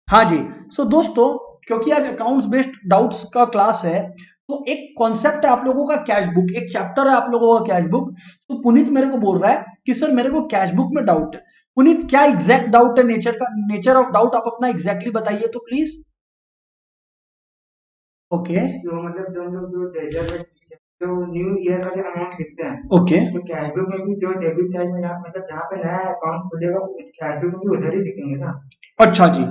हाँ जी। सो दोस्तों, क्योंकि आज अकाउंट्स बेस्ड डाउट्स का क्लास है, तो एक कॉन्सेप्ट है आप लोगों का कैश बुक, एक चैप्टर है आप लोगों का कैश बुक। तो पुनीत मेरे को बोल रहा है कि सर मेरे को कैश बुक में डाउट है। पुनीत, क्या एग्जैक्ट डाउट है, नेचर ऑफ डाउट आप अपना एग्जैक्टली बताइए तो प्लीज। ओके। जो मतलब जो हम लोग जो ट्रेजर में जो न्यू ईयर का जो अमाउंट लिखते हैं, ओके। तो कैश बुक में भी जो डेबिट साइड में जहाँ मतलब जहाँ पे नया अकाउंट खुलेगा कैश बुक में भी उधर ही लिखेंगे ना। अच्छा जी।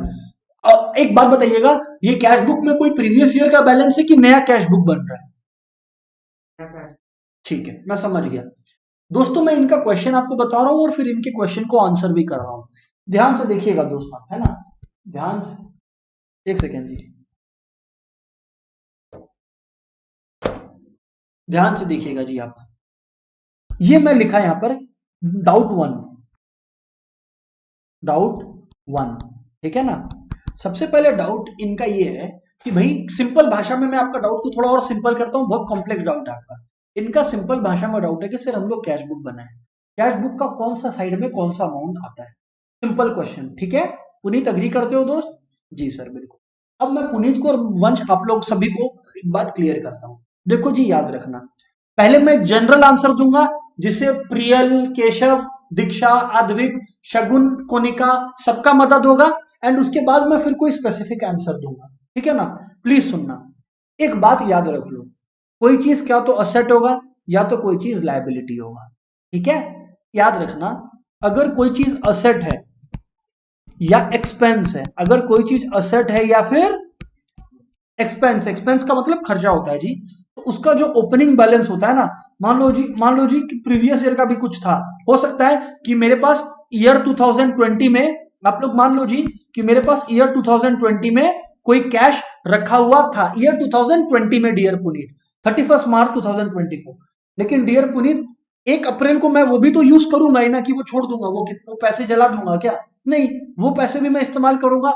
एक बात बताइएगा, ये कैश बुक में कोई प्रीवियस ईयर का बैलेंस है कि नया कैश बुक बन रहा है? क्या क्या- ठीक है, मैं समझ गया। दोस्तों, मैं इनका क्वेश्चन आपको बता रहा हूं और फिर इनके क्वेश्चन को आंसर भी कर रहा हूं। ध्यान से देखिएगा दोस्तों, है ना? ध्यान से, एक सेकेंड जी, ध्यान से देखिएगा जी आप। ये मैं लिखा यहां पर डाउट वन, डाउट वन, ठीक है ना? सबसे पहले डाउट इनका ये है कि भाई, सिंपल भाषा में मैं आपका डाउट को थोड़ा और सिंपल करता हूं, बहुत कॉम्प्लेक्स डाउट है आपका। इनका सिंपल भाषा में डाउट है कि सर हम लोग कैश बुक बनाए, कैश बुक का कौन सा साइड में कौन सा अमाउंट आता है? सिंपल क्वेश्चन, ठीक है? पुनीत अग्री करते हो दोस्त? जी सर, बिल्कुल। अब मैं पुनीत को और वंश आप लोग सभी को एक बात क्लियर करता हूं। देखो जी, याद रखना, पहले मैं जनरल आंसर दूंगा, जिसे प्रियल, केशव, दीक्षा, आद्विक, शगुन, कोनिका सबका मदद होगा, एंड उसके बाद मैं फिर कोई स्पेसिफिक आंसर दूंगा, ठीक है ना? प्लीज सुनना, एक बात याद रख लो, कोई चीज क्या तो असेट होगा या तो कोई चीज लायबिलिटी होगा, ठीक है? याद रखना, अगर कोई चीज असेट है या एक्सपेंस है, अगर कोई चीज असेट है या फिर एक्सपेंस, एक्सपेंस का मतलब खर्चा होता है जी, तो उसका जो ओपनिंग बैलेंस होता है ना, मान लो जी कि प्रीवियस ईयर का भी कुछ था, हो सकता है कि मेरे पास ईयर 2020 में, आप लोग मान लो जी कि मेरे पास ईयर 2020 में कोई कैश रखा हुआ था, ईयर 2020 में डियर पुनीत, 31 मार्च 2020 को। लेकिन डियर पुनीत, 1 अप्रैल को मैं वो भी तो यूज करूंगा ही ना, कि वो छोड़ दूंगा, वो पैसे जला दूंगा क्या? नहीं, वो पैसे भी मैं इस्तेमाल करूंगा।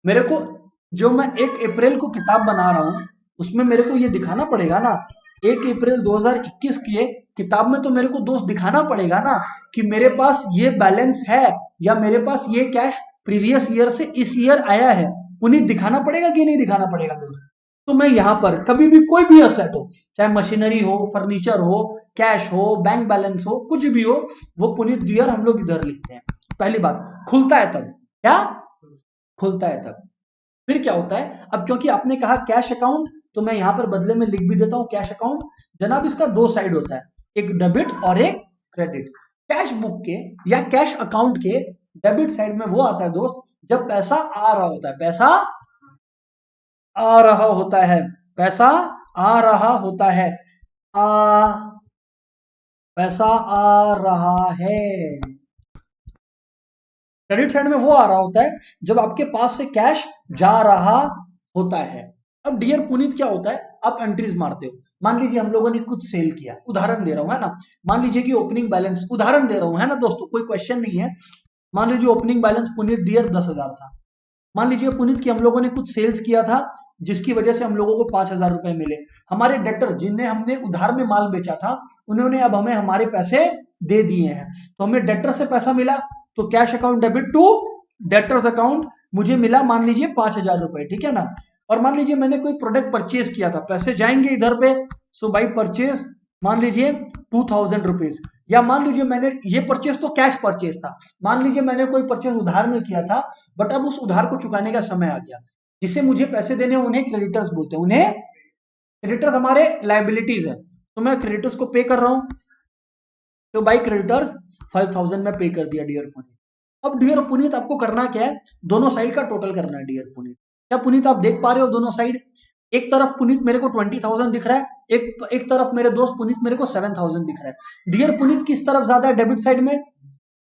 मेरे को, जो मैं 1 अप्रैल को किताब बना रहा हूं, उसमें मेरे को ये दिखाना पड़ेगा ना, 1 अप्रैल 2021 की किताब में तो मेरे को दोस्त दिखाना पड़ेगा ना कि मेरे पास ये बैलेंस है, या मेरे पास ये कैश प्रीवियस ईयर से इस ईयर आया है। उन्हें दिखाना पड़ेगा कि नहीं दिखाना पड़ेगा दोस्त? तो मैं यहां पर कभी भी कोई भी असेट हो, चाहे मशीनरी हो, फर्नीचर हो, कैश हो, बैंक बैलेंस हो, कुछ भी हो, वो पुनीत डियर हम लोग इधर लिखते हैं। पहली बात, खुलता है तब, क्या खुलता है तब। फिर क्या होता है, अब क्योंकि आपने कहा कैश अकाउंट, तो मैं यहां पर बदले में लिख भी देता हूं कैश अकाउंट। जनाब, इसका दो साइड होता है, एक डेबिट और एक क्रेडिट। कैश बुक के या कैश अकाउंट के डेबिट साइड में वो आता है दोस्त, जब पैसा आ रहा होता है, पैसा आ रहा होता है, पैसा आ रहा होता है, आ पैसा आ रहा है। क्रेडिट साइड में वो आ रहा होता है जब आपके पास से कैश जा रहा होता है। अब डियर पुनीत, क्या होता है, आप एंट्रीज मारते हो। मान लीजिए हम लोगों ने कुछ सेल किया, उदाहरण दे रहा हूं, है ना? मान लीजिए कि ओपनिंग बैलेंस, उदाहरण दे रहा हूं, है ना दोस्तों, कोई क्वेश्चन नहीं है। मान लीजिए ओपनिंग बैलेंस पुनीत डियर 10,000 था। मान लीजिए पुनीत कि हम लोगों ने कुछ सेल्स किया था, जिसकी वजह से हम लोगों को 5,000 रुपए मिले। हमारे डेटर, जिन्हें हमने उधार में माल बेचा था, उन्होंने अब हमें हमारे पैसे दे दिए हैं, तो हमें डेटर से पैसा मिला, तो cash account debit to debtors account, मुझे मिला मान लीजिए 5,000 रुपए, ठीक है ना? और मान लीजिए मैंने कोई प्रोडक्ट परचेज किया था, पैसे जाएंगे इधर पे, सो बाई परचेज मान लीजिए 2,000 रुपीज, या मान लीजिए मैंने ये परचेज तो कैश परचेज था, मान लीजिए मैंने कोई परचेज उधार में किया था, बट अब उस उधार को चुकाने का समय आ गया, जिसे मुझे पैसे देने, उन्हें क्रेडिटर्स बोलते हैं, उन्हें क्रेडिटर्स, हमारे लाइबिलिटीज है, तो मैं क्रेडिटर्स को पे कर रहा हूं, तो बाई क्रेडिटर्स 5,000 में पे कर दिया डियर पुनीत। अब डियर पुनीत आपको करना क्या है, दोनों साइड का टोटल करना है डियर पुनीत। क्या पुनीत आप देख पा रहे हो दोनों साइड? एक तरफ पुनीत मेरे को 20,000 दिख रहा है, एक तरफ मेरे दोस्त पुनीत मेरे को 7,000 दिख रहा है। डियर पुनीत किस तरफ ज्यादा है डेबिट साइड में?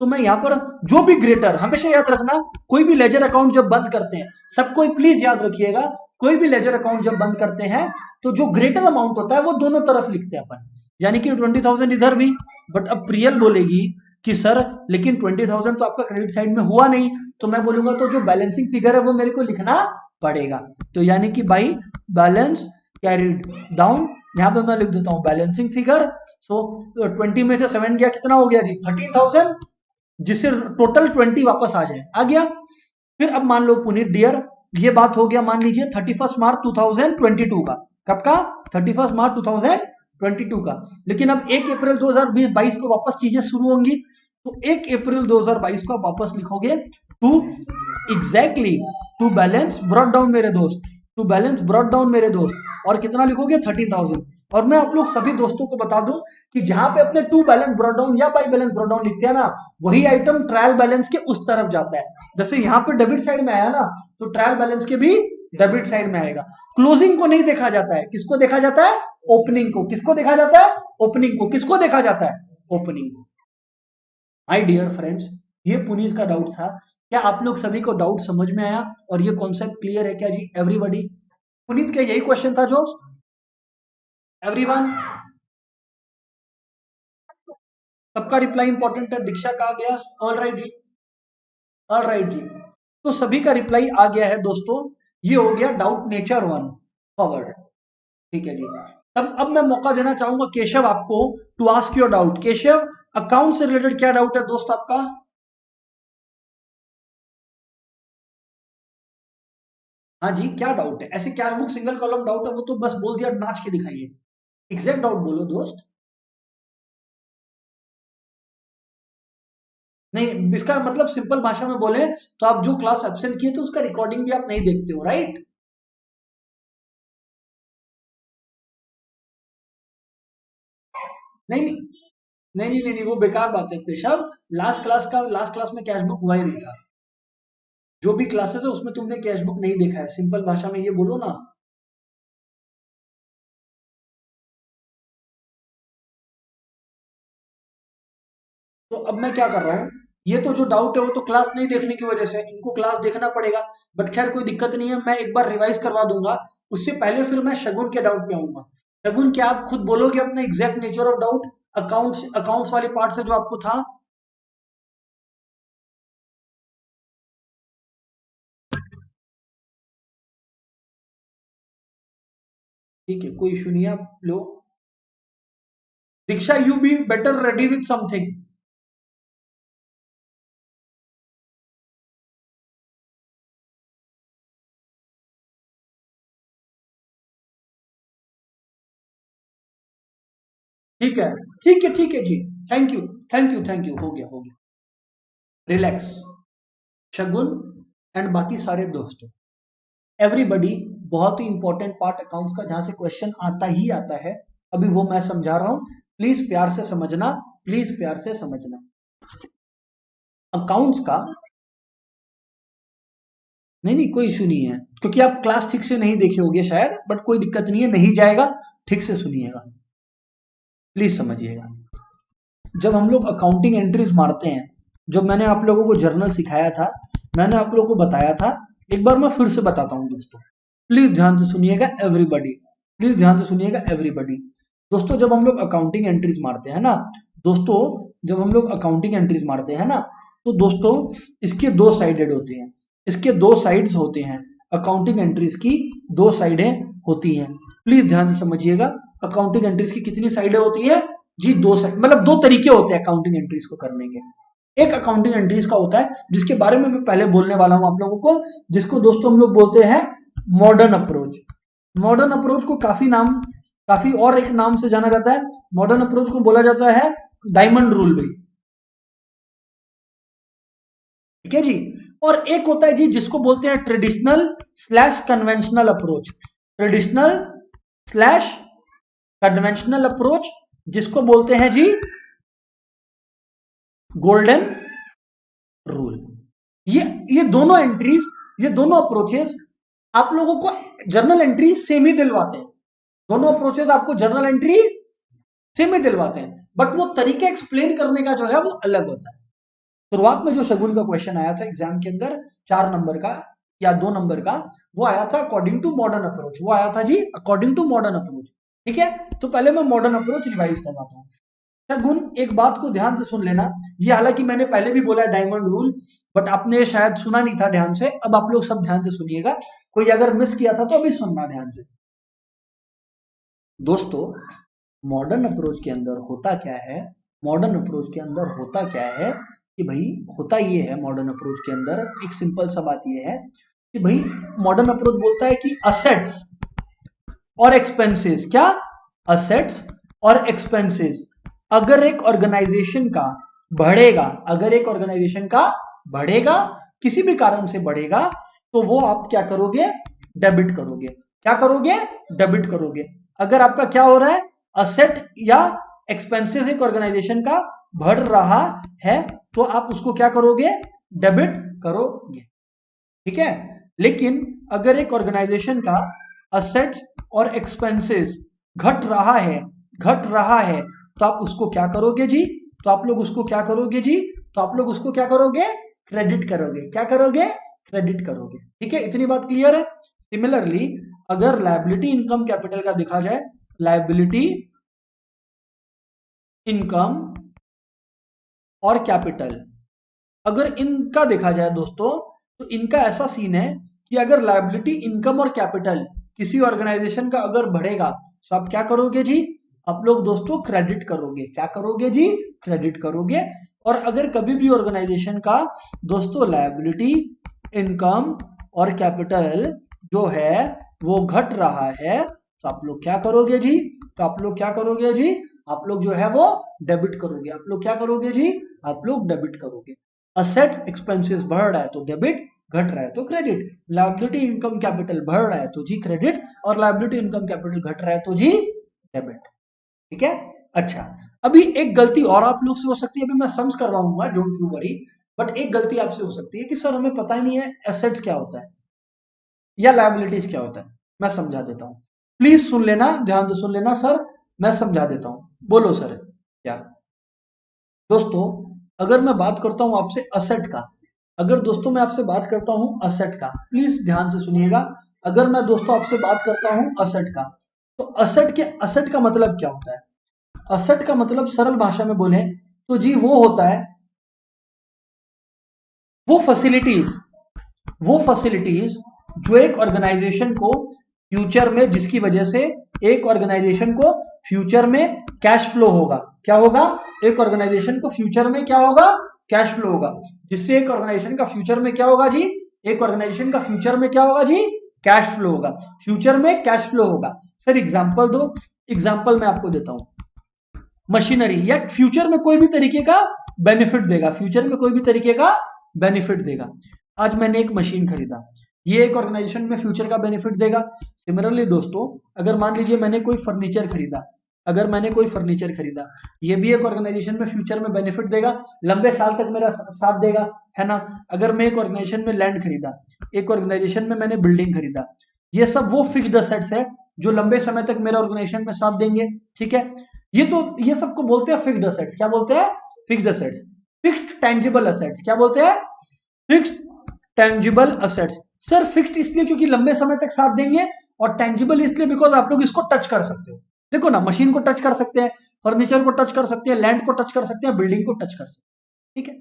तो मैं यहाँ पर जो भी ग्रेटर, हमेशा याद रखना, कोई भी लेजर अकाउंट जब बंद करते हैं, सबको प्लीज याद रखिएगा, कोई भी लेजर अकाउंट जब बंद करते हैं, तो जो ग्रेटर अमाउंट होता है वो दोनों तरफ लिखते हैं अपन, यानी कि 20,000 इधर भी। बट अब प्रियल बोलेगी कि सर लेकिन 20,000 तो आपका क्रेडिट साइड में हुआ नहीं, तो मैं बोलूंगा तो जो बैलेंसिंग फिगर है वो मेरे को लिखना पड़ेगा, तो यानी कि भाई बैलेंस कैरिड डाउन, यहाँ पे मैं लिख देता हूँ बैलेंसिंग फिगर। सो 20 में से 7 गया, कितना हो गया जी? 13,000, जिससे टोटल 20 वापस आ जाए, आ गया। फिर अब मान लो पुनीत डियर, ये बात हो गया मान लीजिए 31 मार्च 2022 का। कब का? 31 मार्च 2022 का। लेकिन अब 1 अप्रैल 2022 को वापस चीजें शुरू होंगी, तो 1 अप्रैल 2022 को वापस लिखोगे to exactly to balance brought down मेरे दोस्त, टू बैलेंस ब्रॉट डाउन मेरे दोस्त, और कितना लिखोगे 13,000। और मैं आप लोग सभी दोस्तों को बता दूं कि जहां पे अपने टू बैलेंस ब्रॉट डाउन या बाई बैलेंस ब्रॉट डाउन लिखते हैं ना, वही आइटम ट्रायल बैलेंस के उस तरफ जाता है। जैसे यहाँ पे डेबिट साइड में आया ना, तो ट्रायल बैलेंस के भी डेबिट साइड में आएगा। क्लोजिंग को नहीं देखा जाता है, किसको देखा जाता है? ओपनिंग को। किसको देखा जाता है? ओपनिंग को। किसको देखा जाता है? ओपनिंग को। माय डियर फ्रेंड्स, ये पुनीत का डाउट था। क्या आप लोग सभी को डाउट समझ में आया और ये कॉन्सेप्ट क्लियर है क्या जी एवरीबॉडी? पुनीत का यही क्वेश्चन था जो एवरीवन, सबका रिप्लाई इंपॉर्टेंट है। दीक्षा का आ गया? ऑल राइट जी, ऑल राइट जी। तो सभी का रिप्लाई आ गया है दोस्तों। ये हो गया डाउट नेचर 1 कवर्ड। ठीक है जी। तब अब मैं मौका देना चाहूंगा केशव आपको to ask your doubt. Keshav, account से रिलेटेड क्या डाउट है दोस्त आपका? हाँ जी, क्या डाउट है? ऐसे cash book single column doubt है वो तो बस बोल दिया, नाच के दिखाइए। एग्जैक्ट डाउट बोलो दोस्त। नहीं, इसका मतलब सिंपल भाषा में बोले तो आप जो क्लास एब्सेंट किए तो उसका रिकॉर्डिंग भी आप नहीं देखते हो, राइट? नहीं नहीं नहीं नहीं नहीं, नहीं वो बेकार बात है केशव। लास्ट क्लास में कैश बुक हुआ ही नहीं था। जो भी क्लासेस है उसमें तुमने कैश बुक नहीं देखा है, सिंपल भाषा में ये बोलो ना। तो अब मैं क्या कर रहा हूँ, ये तो जो डाउट है वो तो क्लास नहीं देखने की वजह से है, इनको क्लास देखना पड़ेगा। बट खैर कोई दिक्कत नहीं है, मैं एक बार रिवाइज करवा दूंगा। उससे पहले फिर मैं शगुन के डाउट पे आऊंगा। शगुन, क्या आप खुद बोलोगे अपना exact nature of doubt accounts वाले पार्ट से जो आपको था? ठीक है, कोई इशू नहीं है, आप लो। Diksha, you be better ready with something. ठीक है, ठीक है, ठीक है जी। Thank you, thank you, thank you. हो गया, हो गया। रिलैक्स। शगुन एंड बाकी सारे दोस्तों, एवरीबडी, बहुत ही इंपॉर्टेंट पार्ट अकाउंट्स का जहां से क्वेश्चन आता ही आता है, अभी वो मैं समझा रहा हूं। प्लीज प्यार से समझना, प्लीज प्यार से समझना। अकाउंट्स का नहीं नहीं कोई इशू नहीं है, क्योंकि आप क्लास ठीक से नहीं देखे होगे शायद, बट कोई दिक्कत नहीं है, नहीं जाएगा। ठीक से सुनिएगा, प्लीज समझिएगा। जब हम लोग अकाउंटिंग एंट्रीज मारते हैं, जो मैंने आप लोगों को जर्नल सिखाया था, मैंने आप लोगों को बताया था, एक बार मैं फिर से बताता हूँ दोस्तों। प्लीज ध्यान से सुनिएगा एवरीबडी, प्लीज ध्यान से सुनिएगा एवरीबडी। दोस्तों जब हम लोग अकाउंटिंग एंट्रीज मारते हैं ना, दोस्तों जब हम लोग अकाउंटिंग एंट्रीज मारते हैं ना, तो दोस्तों इसके दो साइडेड होते हैं, इसके दो साइड्स होते हैं। अकाउंटिंग एंट्रीज की दो साइडें होती हैं। प्लीज ध्यान से समझिएगा, अकाउंटिंग एंट्रीज की कितनी साइडें होती है जी? दो साइड, मतलब दो तरीके होते हैं अकाउंटिंग एंट्रीज को करने के। एक अकाउंटिंग एंट्रीज का होता है जिसके बारे में मैं पहले बोलने वाला हूं आप लोगों को, जिसको दोस्तों हम लोग बोलते हैं मॉडर्न अप्रोच। मॉडर्न अप्रोच को काफी और एक नाम से जाना जाता है। मॉडर्न अप्रोच को बोला जाता है डायमंड रूल भाई। ठीक है जी। और एक होता है जी जिसको बोलते हैं traditional slash conventional approach. Traditional slash conventional approach, जिसको बोलते हैं जी गोल्डन रूल। ये ये दोनों एंट्रीज, ये दोनों अप्रोचेस आप लोगों को जर्नल एंट्री सेम ही दिलवाते हैं। दोनों अप्रोचेस आपको जर्नल एंट्री सेम ही दिलवाते हैं, बट वो तरीका एक्सप्लेन करने का जो है वो अलग होता है। शुरुआत में जो शगुन का क्वेश्चन आया था एग्जाम के अंदर 4 नंबर का या 2 नंबर का, वो आया था अकॉर्डिंग टू मॉडर्न अप्रोच। वो आया था जी अकॉर्डिंग टू मॉडर्न अप्रोच। ठीक है, तो पहले मैं मॉडर्न अप्रोच रिवाइज करवाता हूँ। शगुन, एक बात को ध्यान से सुन लेना, ये हालांकि मैंने पहले भी बोला डायमंड रूल, बट आपने शायद सुना नहीं था ध्यान से। अब आप लोग सब ध्यान से सुनिएगा, कोई अगर मिस किया था तो अभी सुनना ध्यान से। दोस्तों मॉडर्न अप्रोच के अंदर होता क्या है, मॉडर्न अप्रोच के अंदर होता क्या है कि भाई होता ये है मॉडर्न अप्रोच के अंदर, एक सिंपल सा बात ये है कि भाई मॉडर्न अप्रोच बोलता है कि असेट्स और एक्सपेंसेस, क्या असेट्स और एक्सपेंसेस अगर एक ऑर्गेनाइजेशन का बढ़ेगा, अगर एक ऑर्गेनाइजेशन का बढ़ेगा, किसी भी कारण से बढ़ेगा, तो वो आप क्या करोगे, डेबिट करोगे। क्या करोगे, डेबिट करोगे। अगर आपका क्या हो रहा है, असेट या एक्सपेंसेस एक ऑर्गेनाइजेशन का बढ़ रहा है, तो आप उसको क्या करोगे, डेबिट करोगे। ठीक है। लेकिन अगर एक ऑर्गेनाइजेशन का असेट्स और एक्सपेंसेस घट रहा है, तो आप उसको क्या करोगे जी, तो आप लोग उसको क्या करोगे जी, तो आप लोग उसको क्या करोगे, क्रेडिट करोगे। क्या करोगे, क्रेडिट करोगे। ठीक है, इतनी बात क्लियर है। सिमिलरली अगर लायबिलिटी इनकम कैपिटल का देखा जाए, लायबिलिटी इनकम और कैपिटल, अगर इनका देखा जाए दोस्तों, तो इनका ऐसा सीन है कि अगर लायबिलिटी इनकम और कैपिटल किसी ऑर्गेनाइजेशन का अगर बढ़ेगा, तो आप क्या करोगे जी, आप लोग दोस्तों क्रेडिट करोगे। क्या करोगे जी, क्रेडिट करोगे। और अगर कभी भी ऑर्गेनाइजेशन का दोस्तों लायबिलिटी इनकम और कैपिटल जो है वो घट रहा है, तो आप लोग क्या करोगे जी, तो आप लोग क्या करोगे जी, आप लोग जो है वो डेबिट करोगे। आप लोग क्या करोगे जी, आप लोग डेबिट करोगे। असेट्स एक्सपेंसेस बढ़ रहा है तो डेबिट, घट रहा है तो क्रेडिट। लायबिलिटी इनकम कैपिटल बढ़ रहा है तो जी क्रेडिट, और लायबिलिटी इनकम कैपिटल घट रहा है तो जी डेबिट। ठीक है। अच्छा, अभी एक गलती और आप लोग से हो सकती है, अभी मैं सम्स करवाऊंगा, डोंट यू वरी, बट एक गलती आपसे हो सकती है कि सर हमें पता ही नहीं है एसेट्स क्या होता है या लायबिलिटीज क्या होता है। मैं समझा देता हूं, प्लीज सुन लेना, ध्यान से सुन लेना सर, मैं समझा देता हूं। बोलो सर क्या। दोस्तों अगर मैं बात करता हूं आपसे असेट का, अगर दोस्तों मैं आपसे बात करता हूं असेट का, प्लीज ध्यान से सुनिएगा। अगर मैं दोस्तों आपसे बात करता हूं असेट का, तो असेट का मतलब क्या होता है। असेट का मतलब सरल भाषा में बोले तो जी वो होता है, वो फैसिलिटीज जो एक ऑर्गेनाइजेशन को फ्यूचर में, जिसकी वजह से एक ऑर्गेनाइजेशन को फ्यूचर में कैश फ्लो होगा। क्या होगा, एक ऑर्गेनाइजेशन को फ्यूचर में क्या होगा, कैश फ्लो होगा। जिससे एक ऑर्गेनाइजेशन का फ्यूचर में क्या होगा जी, एक ऑर्गेनाइजेशन का फ्यूचर में क्या होगा जी, कैश फ्लो होगा। फ्यूचर में कैश फ्लो होगा। सर एग्जांपल दो। एग्जांपल मैं आपको देता हूं, मशीनरी या फ्यूचर में कोई भी तरीके का बेनिफिट देगा, फ्यूचर में कोई भी तरीके का बेनिफिट देगा। आज मैंने एक मशीन खरीदा, ये एक ऑर्गेनाइजेशन में फ्यूचर का बेनिफिट देगा। सिमिलरली दोस्तों अगर मान लीजिए मैंने कोई फर्नीचर खरीदा, अगर मैंने कोई फर्नीचर खरीदा, ये भी एक ऑर्गेनाइजेशन में फ्यूचर में बेनिफिट देगा, लंबे साल तक मेरा साथ देगा, है ना। अगर मैं एक ऑर्गेनाइजेशन में लैंड खरीदा, एक ऑर्गेनाइजेशन में मैंने बिल्डिंग खरीदा, ये सब वो फिक्स्ड असेट्स है जो लंबे समय तक मेरा ऑर्गेनाइजेशन में साथ देंगे। ठीक है, ये सबको बोलते हैं फिक्स्ड असेट्स। क्या बोलते हैं, fixed assets. Fixed tangible assets, क्या बोलते हैं, fixed tangible assets. Sir fixed इसलिए क्योंकि लंबे समय तक साथ देंगे, और टेंजिबल इसलिए बिकॉज आप लोग इसको टच कर सकते हो। देखो ना, मशीन को टच कर सकते हैं, फर्नीचर को टच कर सकते हैं, लैंड को टच कर सकते हैं, बिल्डिंग को टच कर सकते हैं। ठीक है,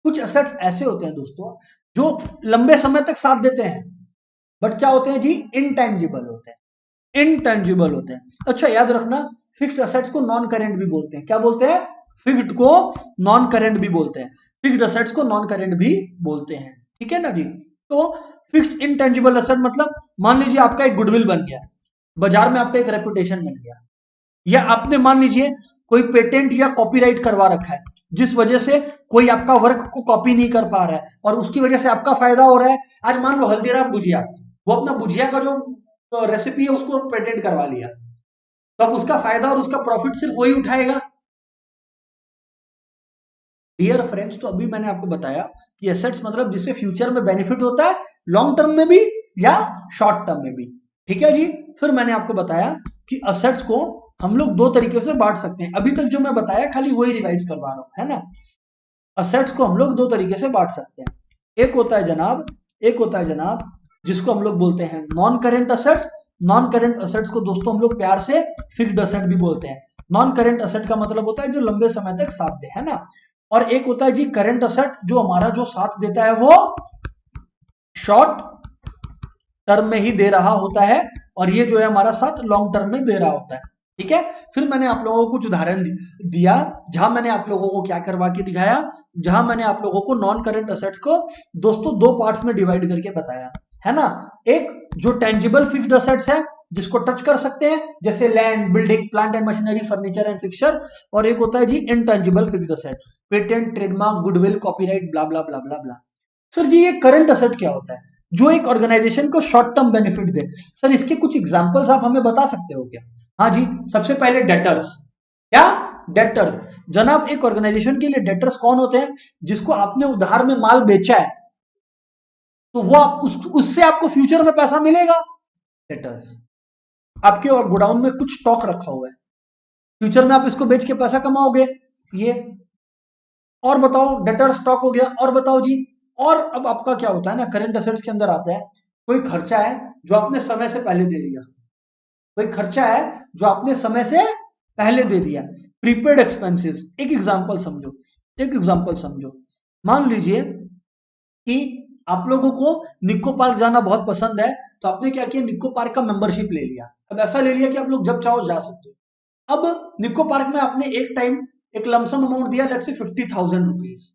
कुछ असेट्स ऐसे होते हैं दोस्तों जो लंबे समय तक साथ देते हैं, बट क्या होते हैं जी, इनटेंजिबल होते हैं, इनटेंजिबल होते हैं। अच्छा याद रखना, फिक्स्ड असेट्स को नॉन करेंट भी बोलते हैं। क्या बोलते हैं, फिक्स्ड को नॉन करेंट भी बोलते हैं, फिक्स्ड असेट्स को नॉन करेंट भी बोलते हैं। ठीक है ना जी। तो फिक्स्ड इनटेंजिबल असेट मतलब मान लीजिए आपका एक गुडविल बन गया, बाजार में आपका एक रेपुटेशन बन गया, या आपने मान लीजिए कोई पेटेंट या कॉपीराइट करवा रखा है, जिस वजह से कोई आपका वर्क को कॉपी नहीं कर पा रहा है और उसकी वजह से आपका फायदा हो रहा है। आज मान लो हल्दीराम भुजिया, वो अपना भुजिया का जो रेसिपी है उसको पेटेंट करवा लिया, तो अब उसका फायदा और उसका प्रॉफिट सिर्फ वही उठाएगा। डियर फ्रेंड्स, तो अभी मैंने आपको बताया कि एसेट्स मतलब जिससे फ्यूचर में बेनिफिट होता है, लॉन्ग टर्म में भी या शॉर्ट टर्म में भी। ठीक है जी। फिर मैंने आपको बताया कि असेट्स को हम लोग दो तरीके से बांट सकते हैं। अभी तक जो मैं बताया खाली वही रिवाइज करवा रहा हूं, है ना। असेट्स को हम लोग दो तरीके से बांट सकते हैं। एक होता है जनाब जिसको हम लोग बोलते हैं non current assets. Non current assets को दोस्तों हम लोग प्यार से फिक्स्ड असेट भी बोलते हैं। नॉन करेंट असेट का मतलब होता है जो लंबे समय तक साथ दे, है ना। और एक होता है जी करंट असेट, जो हमारा जो साथ देता है वो शॉर्ट टर्म में ही दे रहा होता है, और ये जो है हमारा साथ लॉन्ग टर्म में दे रहा होता है। ठीक है। फिर मैंने आप लोगों को कुछ उदाहरण दिया, जहां मैंने आप लोगों को क्या करवा के दिखाया, जहां मैंने आप लोगों को नॉन करंट असेट्स को दोस्तों दो पार्ट्स में डिवाइड करके बताया, है ना। एक जो टेंजिबल फिक्स्ड असेट्स है, जिसको टच कर सकते हैं, जैसे land, building, plant and machinery, furniture and fixture. और एक होता है जी intangible fixed asset, patent, trademark, goodwill, copyright, blah blah blah blah blah. Sir ji ये करंट असेट क्या होता है? जो एक ऑर्गेनाइजेशन को शॉर्ट टर्म बेनिफिट दे। सर इसके कुछ एग्जांपल्स आप हमें बता सकते हो क्या? हाँ जी, सबसे पहले डेटर्स। क्या? डेटर्स। जनाब एक ऑर्गेनाइजेशन के लिए डेटर्स कौन होते हैं? जिसको आपने उधार में माल बेचा है, तो वो आप उससे आपको फ्यूचर में पैसा मिलेगा। डेटर्स। आपके और गोडाउन में कुछ स्टॉक रखा हुआ है, फ्यूचर में आप इसको बेच के पैसा कमाओगे, ये। और बताओ, डेटर स्टॉक हो गया, और बताओ जी। और अब आपका क्या होता है ना, करंट असेट्स के अंदर आता है कोई खर्चा है जो आपने समय से पहले दे दिया, कोई खर्चा है जो आपने समय से पहले दे दिया, प्रीपेड एक्सपेंसेस। एक एग्जांपल समझो, एक एग्जांपल समझो। मान लीजिए कि आप लोगों को निक्को पार्क जाना बहुत पसंद है, तो आपने क्या किया, निक्को पार्क का मेंबरशिप ले लिया। अब ऐसा ले लिया कि आप लोग जब चाहो जा सकते हो। अब निक्को पार्क में आपने एक टाइम एक लमसम अमाउंट दिया, लेट्स से 50,000 रुपीज।